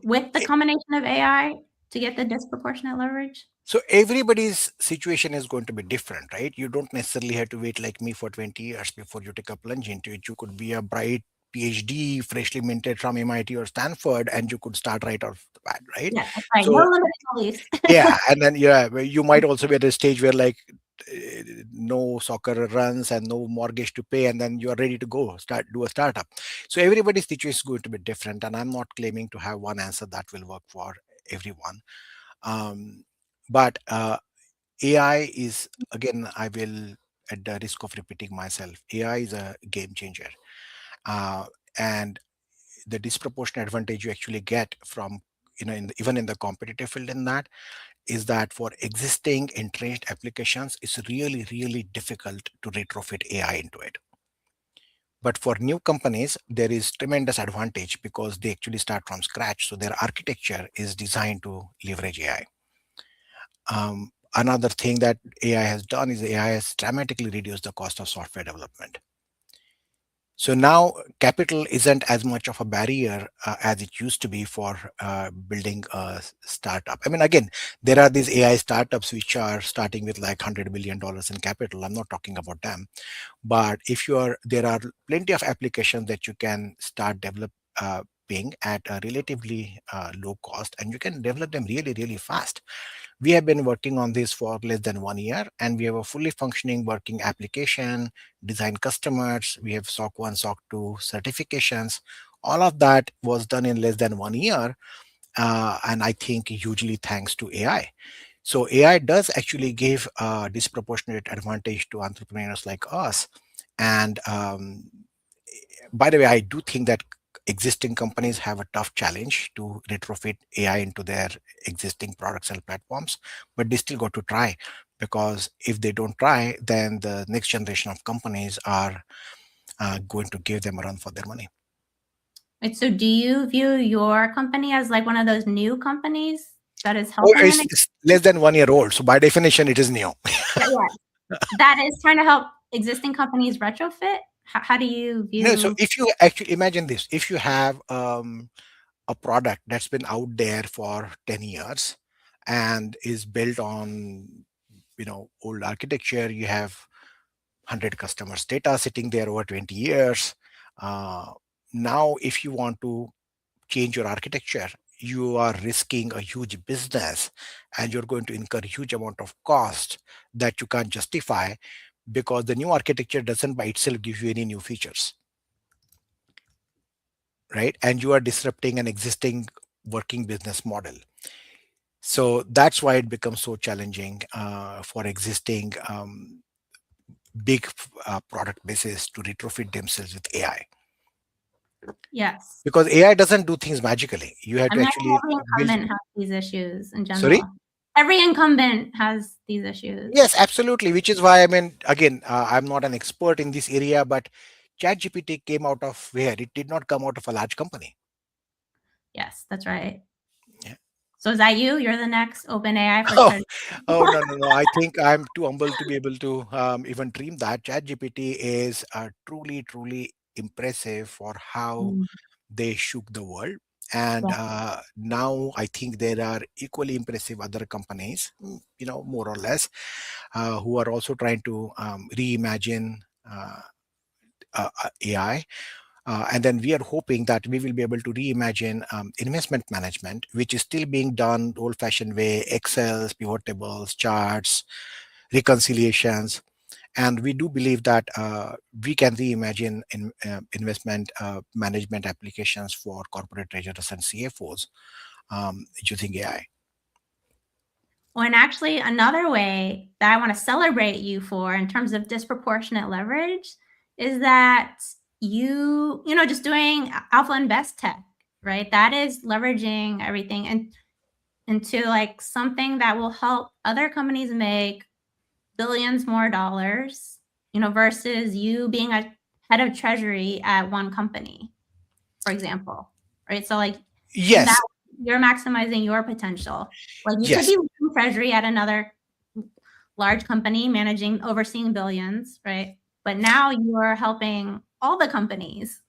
with the combination of AI to get the disproportionate leverage? So everybody's situation is going to be different, right? You don't necessarily have to wait like me for 20 years before you take a plunge into it. You could be a bright PhD, freshly minted from MIT or Stanford, and you could start right off the bat, right? Yeah, that's right. No So limiting beliefs. yeah, and then yeah, you might also be at a stage where like no soccer runs and no mortgage to pay, and then you are ready to go start do a startup. So everybody's situation is going to be different, and I'm not claiming to have one answer that will work for everyone. Um, but AI is, again, I will, at the risk of repeating myself, AI is a game changer, uh, and the disproportionate advantage you actually get from, even in the competitive field in that, is that for existing entrenched applications, it's really, really difficult to retrofit AI into it. But for new companies, there is tremendous advantage because they actually start from scratch. So their architecture is designed to leverage AI. Another thing that AI has done is AI has dramatically reduced the cost of software development. So now capital isn't as much of a barrier as it used to be for building a startup. I mean, again, there are these AI startups which are starting with like $100 million in capital. I'm not talking about them, but there are plenty of applications that you can start developing at a relatively low cost, and you can develop them really, really fast. We have been working on this for less than 1 year, and we have a fully functioning working application, design customers. We have SOC 1, SOC 2 certifications. All of that was done in less than 1 year. And I think hugely thanks to AI. So AI does actually give a disproportionate advantage to entrepreneurs like us. And by the way, I do think that existing companies have a tough challenge to retrofit AI into their existing products and platforms, but they still got to try, because if they don't try, then the next generation of companies are going to give them a run for their money. Right, so do you view your company as like one of those new companies that is Oh, helping it's less than 1 year old. So by definition, it is new. that is trying to help existing companies retrofit? How do you No, so view? if you actually imagine this, if you have a product that's been out there for 10 years and is built on old architecture, you have 100 customers data sitting there over 20 years. Now if you want to change your architecture, you are risking a huge business, and you're going to incur a huge amount of cost that you can't justify, because the new architecture doesn't by itself give you any new features, right? And you are disrupting an existing working business model. So that's why it becomes so challenging for existing big product bases to retrofit themselves with AI, Yes. because AI doesn't do things magically. You have I to mean, actually every build. incumbent has these issues in Sorry? general. Every incumbent has these issues. Yes, absolutely. Which is why, I mean, again, I'm not an expert in this area, but ChatGPT came out of where? It did not come out of a large company. Yes, that's right. Yeah. So is that you? You're the next OpenAI for Oh, treasury. oh no, no, no. I think I'm too humble to be able to even dream that. ChatGPT is truly, truly impressive for how Mm, they shook the world. And yeah. now I think there are equally impressive other companies, more or less, who are also trying to reimagine AI. And then we are hoping that we will be able to reimagine investment management, which is still being done old-fashioned way: Excels, pivot tables, charts, reconciliations. And we do believe that we can reimagine investment management applications for corporate treasurers and CFOs using AI. Well, and actually, another way that I want to celebrate you for in terms of disproportionate leverage is that just doing Alpha InvestTech, right? That is leveraging everything and into like something that will help other companies make billions more dollars, versus you being a head of treasury at one company, for example, right? So like in that Yes, you're maximizing your potential. Like you could yes. be leading treasury at another large company overseeing billions, right? But now you're helping all the companies.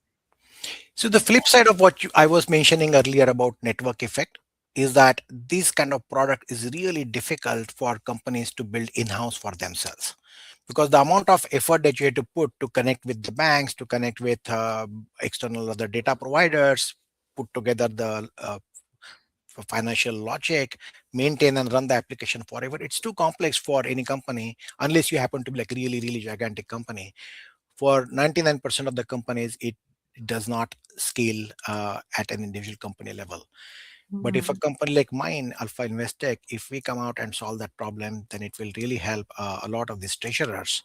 So the flip side of what I was mentioning earlier about network effect, is that this kind of product is really difficult for companies to build in-house for themselves, because the amount of effort that you have to put to connect with the banks, to connect with external other data providers, put together the financial logic, maintain and run the application forever, it's too complex for any company, unless you happen to be like really really gigantic company. For 99% of the companies, it does not scale at an individual company level. But if a Mhm. company like mine, Alpha InvestTech, if we come out and solve that problem, then it will really help a lot of these treasurers,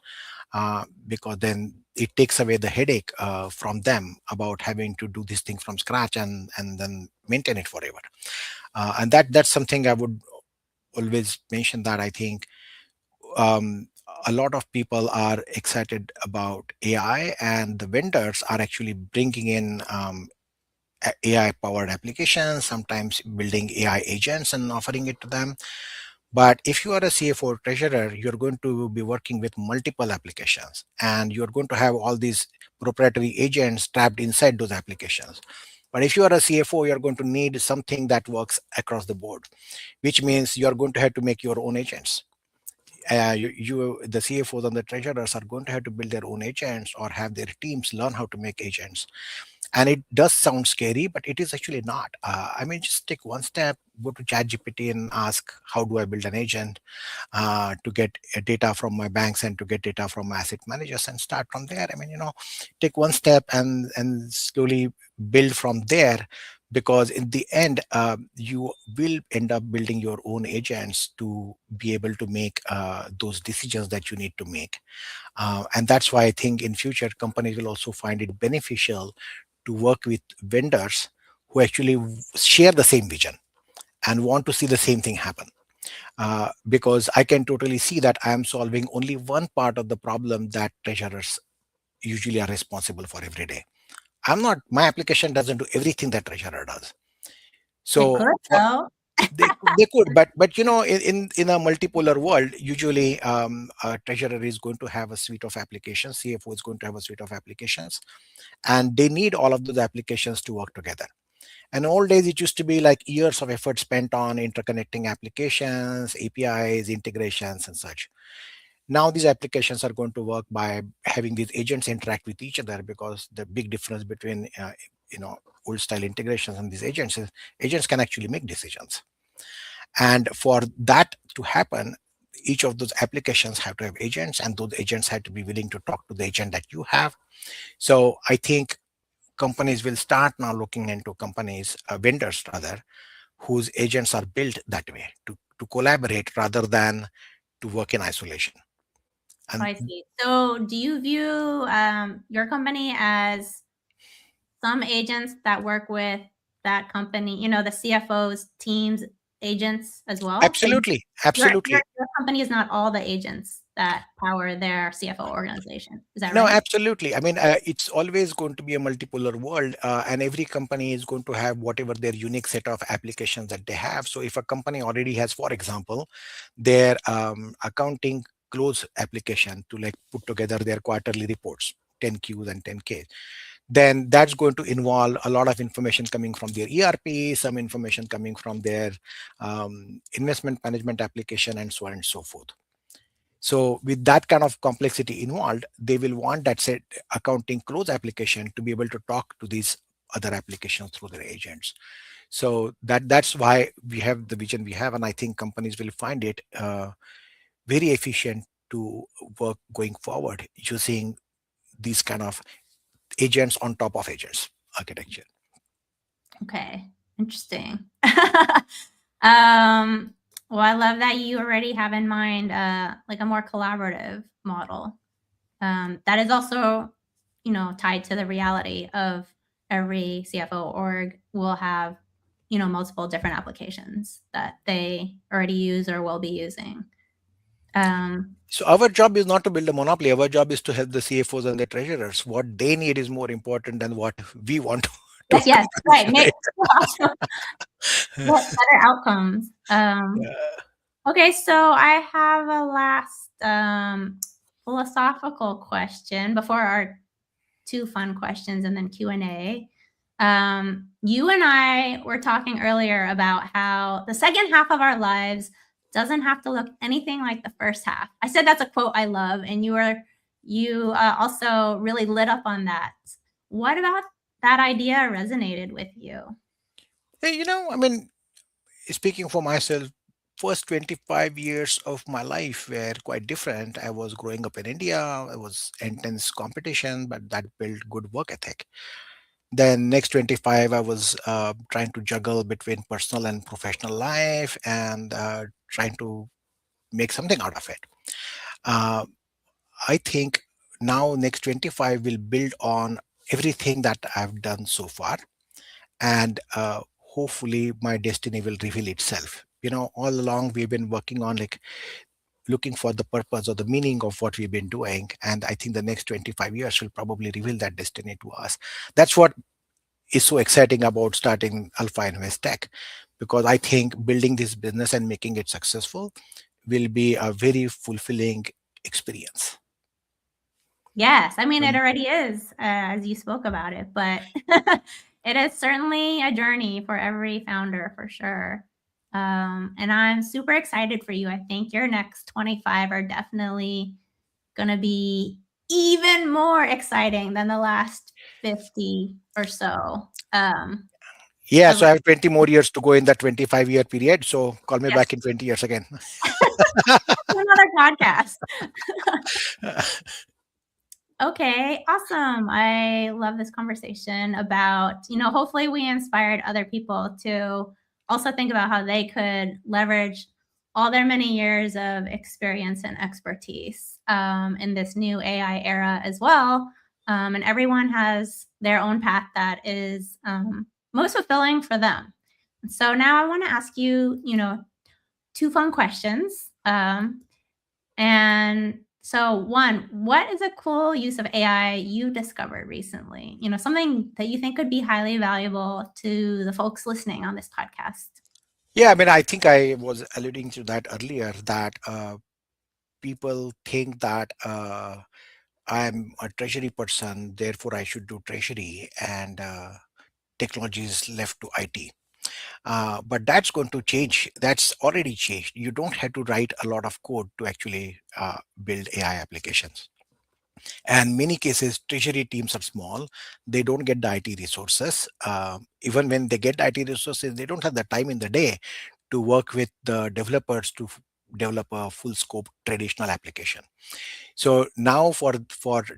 because then it takes away the headache from them about having to do these things from scratch and then maintain it forever. And that's something I would always mention, that I think um, a lot of people are excited about AI, and the vendors are actually bringing in AI powered applications, sometimes building AI agents and offering it to them. But if you are a CFO or treasurer, you're going to be working with multiple applications, and you're going to have all these proprietary agents trapped inside those applications. But if you are a CFO, you're going to need something that works across the board, which means you're going to have to make your own agents. The CFOs and the treasurers are going to have to build their own agents or have their teams learn how to make agents. And it does sound scary, but it is actually not. I mean, just take one step, go to ChatGPT and ask, how do I build an agent to get data from my banks and to get data from my asset managers, and start from there. I mean, take one step and slowly build from there, because in the end, you will end up building your own agents to be able to make those decisions that you need to make. And that's why I think in future companies will also find it beneficial to work with vendors who actually share the same vision and want to see the same thing happen. Because I can totally see that I am solving only one part of the problem that treasurers usually are responsible for every day. I'm not, my application doesn't do everything that treasurer does. It So could for, though. they could, but in a multipolar world, usually a treasurer is going to have a suite of applications, CFO is going to have a suite of applications, and they need all of those applications to work together. And old days, it used to be like years of effort spent on interconnecting applications, APIs, integrations, and such. Now these applications are going to work by having these agents interact with each other, because the big difference between you know old style integrations and these agents is agents can actually make decisions. And for that to happen, each of those applications have to have agents, and those agents have to be willing to talk to the agent that you have. So I think companies will start now looking into companies, vendors rather, whose agents are built that way to collaborate rather than to work in isolation. And I see. So, do you view your company as some agents that work with that company, the CFO's teams, agents as well? So, absolutely, your, your, absolutely. your company is not all the agents that power their CFO organization. Is that No, right? absolutely. I mean, it's always going to be a multipolar world, and every company is going to have whatever their unique set of applications that they have. So, if a company already has, for example, their accounting close application to like put together their quarterly reports, 10Qs and 10Ks, then that's going to involve a lot of information coming from their ERP, some information coming from their investment management application, and so on and so forth. So with that kind of complexity involved, they will want that said accounting close application to be able to talk to these other applications through their agents. So that's why we have the vision we have, and I think companies will find it very efficient to work going forward using these kind of agents on top of agents architecture. Okay, interesting. um, well, I love that you already have in mind like a more collaborative model. That is also, tied to the reality of every CFO org will have, multiple different applications that they already use or will be using. So our job is not to build a monopoly. Our job is to help the CFOs and the treasurers. What they need is more important than what we want to Yes, yes, accomplish, right. Make right? also get better outcomes. Yeah. Okay, so I have a last philosophical question before our two fun questions and then Q&A. You and I were talking earlier about how the second half of our lives doesn't have to look anything like the first half. I said that's a quote I love, and you also really lit up on that. What about that idea resonated with you? Hey, I mean, speaking for myself, first 25 years of my life were quite different. I was growing up in India. It was intense competition, but that built good work ethic. Then next 25, I was trying to juggle between personal and professional life and trying to make something out of it. Uh, I think now next 25 will build on everything that I've done so far, and hopefully my destiny will reveal itself. All along we've been working on like looking for the purpose or the meaning of what we've been doing, and I think the next 25 years will probably reveal that destiny to us. That's what is so exciting about starting Alpha InvestTech, because I think building this business and making it successful will be a very fulfilling experience. Yes, I mean, it Um, already is, as you spoke about it, but it is certainly a journey for every founder for sure. And I'm super excited for you. I think your next 25 are definitely going to be even more exciting than the last 50 or so. yeah, Of so I have 20 more years to go in that 25-year period. So call me yes, back in 20 years again. another podcast. Okay, awesome. I love this conversation about, hopefully we inspired other people to also think about how they could leverage all their many years of experience and expertise in this new AI era as well. And everyone has their own path that is most fulfilling for them. So now I want to ask you, two fun questions. And so, one, what is a cool use of AI you discovered recently? Something that you think could be highly valuable to the folks listening on this podcast. Yeah, I mean, I think I was alluding to that earlier, that people think that I'm a treasury person, therefore I should do treasury, and technology is left to IT. But that's going to change. That's already changed. You don't have to write a lot of code to actually build AI applications. And many cases, treasury teams are small. They don't get the IT resources. Even when they get IT resources, they don't have the time in the day to work with the developers to develop a full scope traditional application. So now for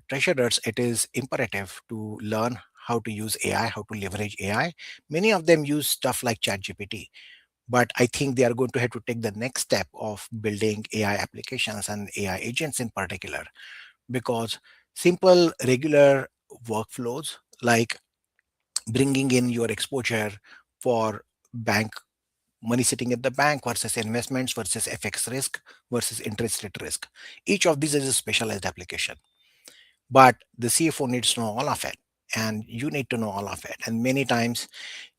treasurers, it is imperative to learn how to use AI, how to leverage AI. Many of them use stuff like ChatGPT, but I think they are going to have to take the next step of building AI applications and AI agents in particular, because simple regular workflows like bringing in your exposure for bank money sitting at the bank versus investments versus FX risk versus interest rate risk, each of these is a specialized application, but the CFO needs to know all of it, and you need to know all of it. And many times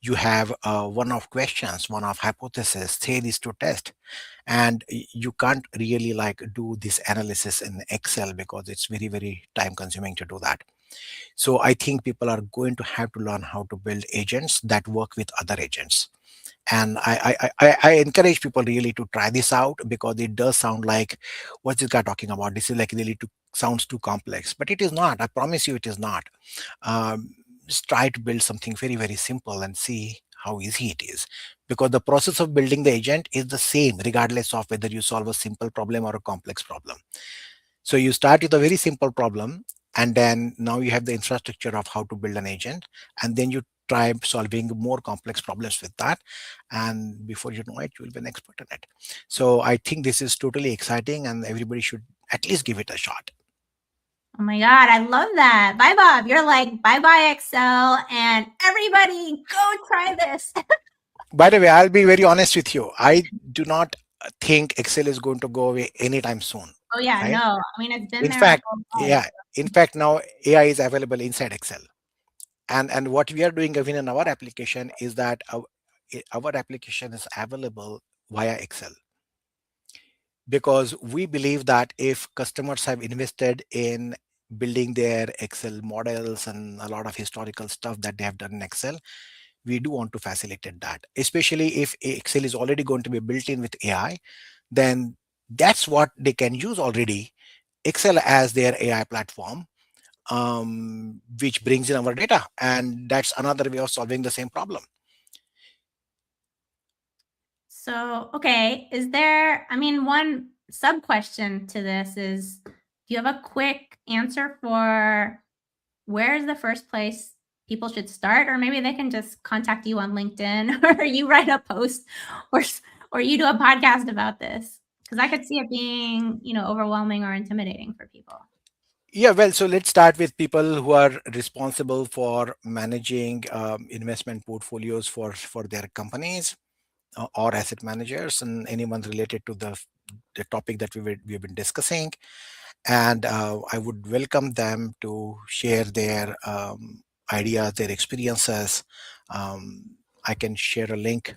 you have one-off questions, one-off hypothesis, theories to test, and you can't really like do this analysis in Excel because it's very, very time consuming to do that. So I think people are going to have to learn how to build agents that work with other agents. And I encourage people really to try this out, because it does sound like, what's this guy talking about? This is like really too sounds too complex, but it is not. I promise you, it is not. Um, just try to build something very, very simple and see how easy it is, because the process of building the agent is the same regardless of whether you solve a simple problem or a complex problem. So you start with a very simple problem, and then now you have the infrastructure of how to build an agent, and then you try solving more complex problems with that, and before you know it, you will be an expert in it. So I think this is totally exciting, and everybody should at least give it a shot. Oh my God, I love that. Bye, Bob. You're like, bye bye, Excel, and everybody go try this. By the way, I'll be very honest with you. I do not think Excel is going to go away anytime soon, Oh, yeah, right? no. I mean, it's been In there our fact, whole life. yeah, in fact, now AI is available inside Excel. And what we are doing even in our application is that our application is available via Excel, because we believe that if customers have invested in building their Excel models and a lot of historical stuff that they have done in Excel. We do want to facilitate that, especially if Excel is already going to be built in with AI. Then that's what they can use already, Excel as their AI platform, which brings in our data, and that's another way of solving the same problem. So, okay, is there, I mean, one sub question to this is, do you have a quick answer for where is the first place people should start? Or maybe they can just contact you on LinkedIn or you write a post or or you do a podcast about this. Because I could see it being, overwhelming or intimidating for people. Yeah, well, so let's start with people who are responsible for managing investment portfolios for their companies, or asset managers, and anyone related to the topic that we've been discussing. And I would welcome them to share their ideas, their experiences. I can share a link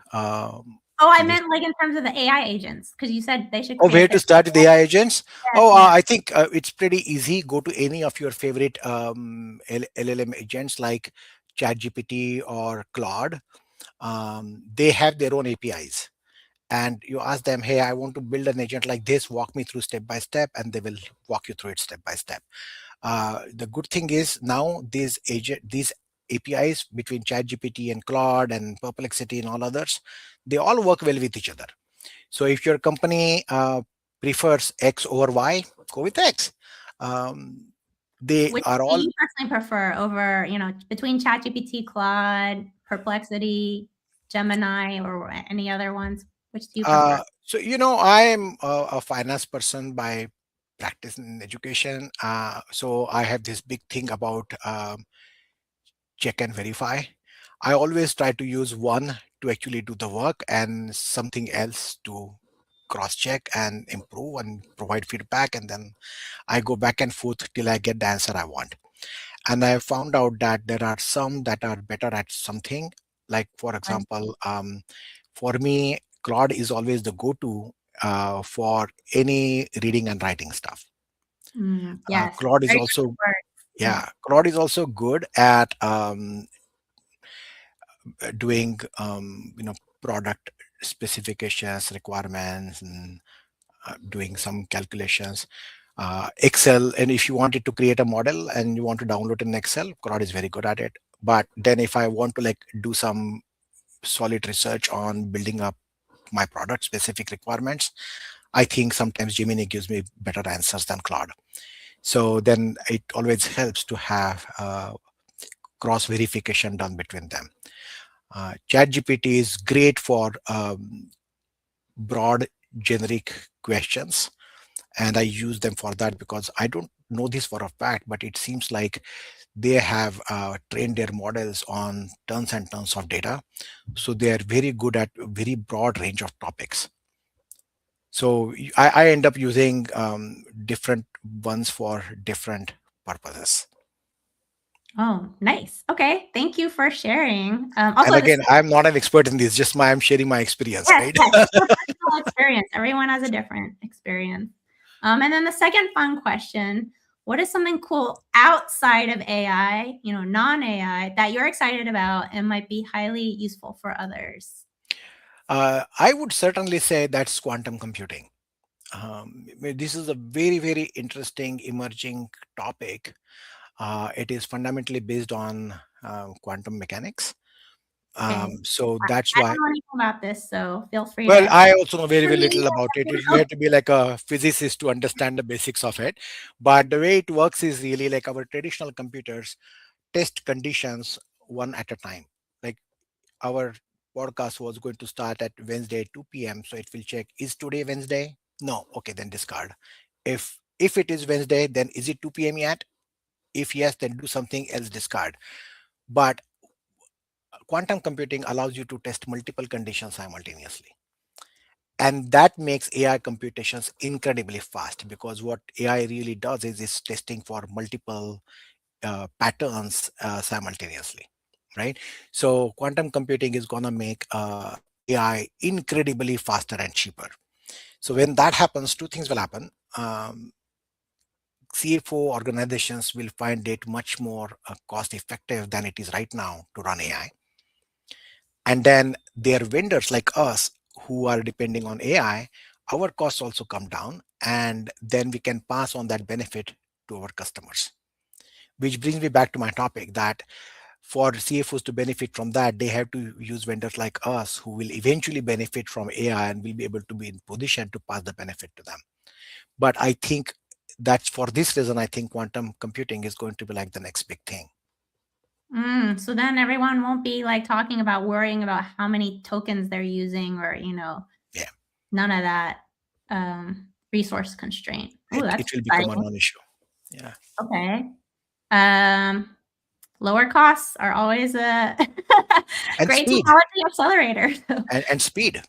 Oh, I in this. meant like in terms of the AI agents, because you said they should Oh, where create to their. start with AI agents? Yes, Oh, yes. I think it's pretty easy. Go to any of your favorite LLM agents like ChatGPT or Claude. They have their own APIs, and you ask them, hey, I want to build an agent like this, walk me through step by step, and they will walk you through it step by step. The good thing is now these APIs between ChatGPT and Claude and Perplexity and all others, they all work well with each other. So if your company prefers X over Y, go with X. They Which are do all you personally prefer over, between ChatGPT, Claude, Perplexity, Gemini, or any other ones? Which do you prefer? so I'm a finance person by practice in education. So I have this big thing about check and verify. I always try to use one to actually do the work and something else to cross check and improve and provide feedback, and then I go back and forth till I get the answer I want. And I found out that there are some that are better at something. Like for Right. example, for me, Claude is always the go-to for any reading and writing stuff. Yes, Claude is very good also words. Yeah. Yeah, Claude is also good at doing product specifications, requirements, and doing some calculations. Excel, and if you wanted to create a model and you want to download in Excel, Claude is very good at it. But then if I want to like do some solid research on building up my product specific requirements, I think sometimes Gemini gives me better answers than Claude. So then it always helps to have cross verification done between them. ChatGPT is great for broad generic questions, and I use them for that because I don't know this for a fact, but it seems like they have trained their models on tons and tons of data, so they are very good at a very broad range of topics. So I end up using different ones for different purposes. Oh, nice. Okay. Thank you for sharing. And Also, again, I'm not an expert in this, just I'm sharing my experience, yes, right? yes, it's a personal experience. Everyone has a different experience. And then the second fun question, what is something cool outside of AI, non-AI, that you're excited about and might be highly useful for others? I would certainly say that's quantum computing. This is a very, very interesting emerging topic. It is fundamentally based on quantum mechanics. Okay. So that's I why. don't know anything about this, so feel free Well, to I also know very, fill very me little about it. You in. have to be like a physicist to understand the basics of it. But the way it works is really like our traditional computers test conditions one at a time. Like our podcast was going to start at Wednesday 2 p.m. So it will check, is today Wednesday? No. Okay, then discard. If it is Wednesday, then is it 2 p.m. yet? If yes, then do something else, discard. But quantum computing allows you to test multiple conditions simultaneously. And that makes AI computations incredibly fast, because what AI really does is it's testing for multiple patterns simultaneously, right? So quantum computing is going to make AI incredibly faster and cheaper. So when that happens, two things will happen. CFO organizations will find it much more cost effective than it is right now to run AI. And then their vendors like us who are depending on AI, our costs also come down, and then we can pass on that benefit to our customers. Which brings me back to my topic that for CFOs to benefit from that, they have to use vendors like us who will eventually benefit from AI and will be able to be in position to pass the benefit to them. But I think that's for this reason, I think quantum computing is going to be like the next big thing. So then everyone won't be like talking about worrying about how many tokens they're using or, Yeah, none of that resource constraint. Oh, it that's will become a exciting. non-issue. Yeah, Okay. Lower costs are always a and great speed technology accelerator. and speed.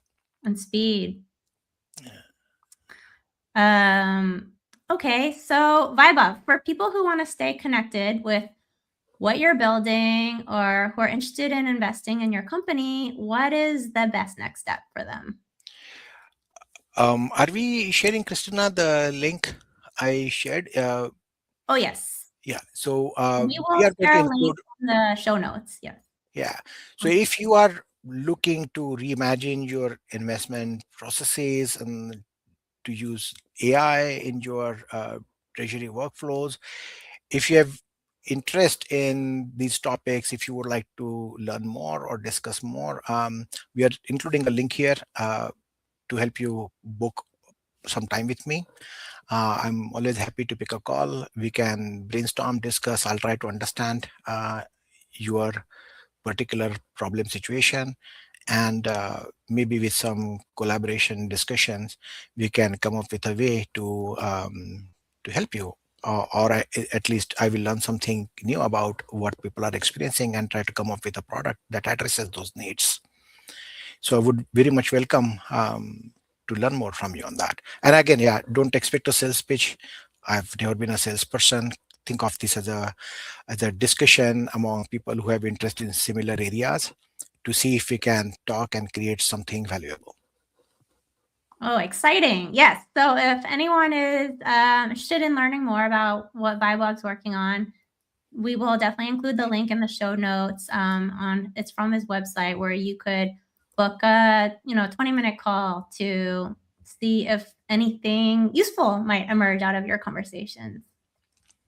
And speed. Yeah. Okay, so Vaibhav, for people who want to stay connected with what you're building or who are interested in investing in your company, what is the best next step for them? Are we sharing, Christina, the link I shared? Oh, yes. Yeah. So We we will are going to share a link include. in the show notes. Yes. Yeah. So if you are looking to reimagine your investment processes and to use AI in your treasury workflows, if you have interest in these topics, if you would like to learn more or discuss more, we are including a link here to help you book some time with me. I'm always happy to pick a call. We can brainstorm, discuss. I'll try to understand your particular problem situation, and maybe with some collaboration discussions, we can come up with a way to help you. At least I will learn something new about what people are experiencing and try to come up with a product that addresses those needs. So I would very much welcome to learn more from you on that. And again, yeah, don't expect a sales pitch. I've never been a salesperson. Think of this as a discussion among people who have interest in similar areas to see if we can talk and create something valuable. Oh, exciting. Yes. So if anyone is interested in learning more about what Vaibhav's working on, we will definitely include the link in the show notes. It's from his website where you could book a 20-minute call to see if anything useful might emerge out of your conversations.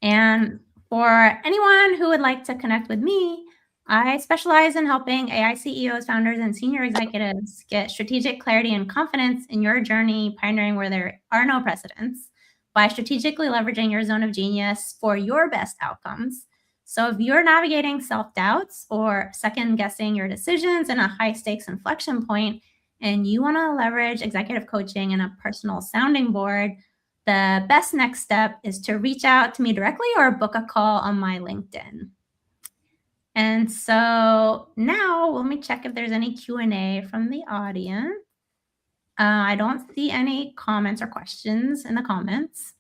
And for anyone who would like to connect with me, I specialize in helping AI CEOs, founders, and senior executives get strategic clarity and confidence in your journey, pioneering where there are no precedents by strategically leveraging your zone of genius for your best outcomes. So if you're navigating self-doubts or second-guessing your decisions in a high-stakes inflection point, and you want to leverage executive coaching and a personal sounding board, the best next step is to reach out to me directly or book a call on my LinkedIn. And so now let me check if there's any Q&A from the audience. I don't see any comments or questions in the comments.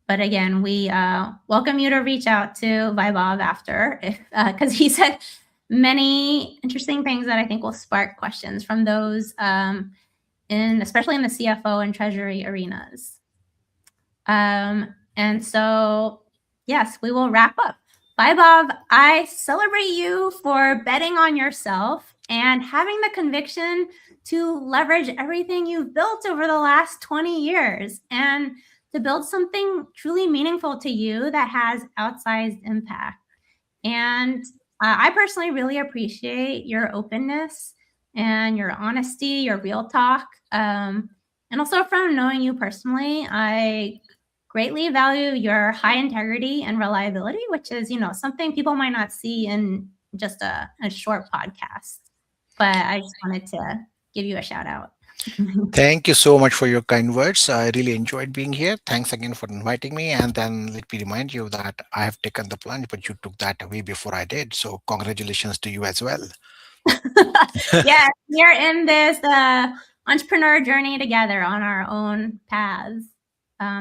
But again, we welcome you to reach out to Vaibhav after, because he said many interesting things that I think will spark questions from those, especially in the CFO and Treasury arenas. And so, yes, we will wrap up. Vaibhav, I celebrate you for betting on yourself and having the conviction to leverage everything you've built over the last 20 years and to build something truly meaningful to you that has outsized impact. And I personally really appreciate your openness and your honesty, your real talk. And also from knowing you personally, I greatly value your high integrity and reliability, which is, something people might not see in just a short podcast. But I just wanted to give you a shout out. Thank you so much for your kind words. I really enjoyed being here. Thanks again for inviting me. And then let me remind you that I have taken the plunge, but you took that way before I did. So congratulations to you as well. Yeah, we're in this entrepreneur journey together on our own paths.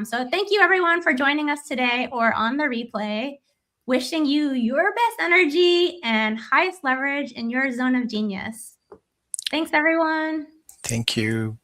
So thank you everyone for joining us today or on the replay. Wishing you your best energy and highest leverage in your zone of genius. Thanks, everyone. Thank you.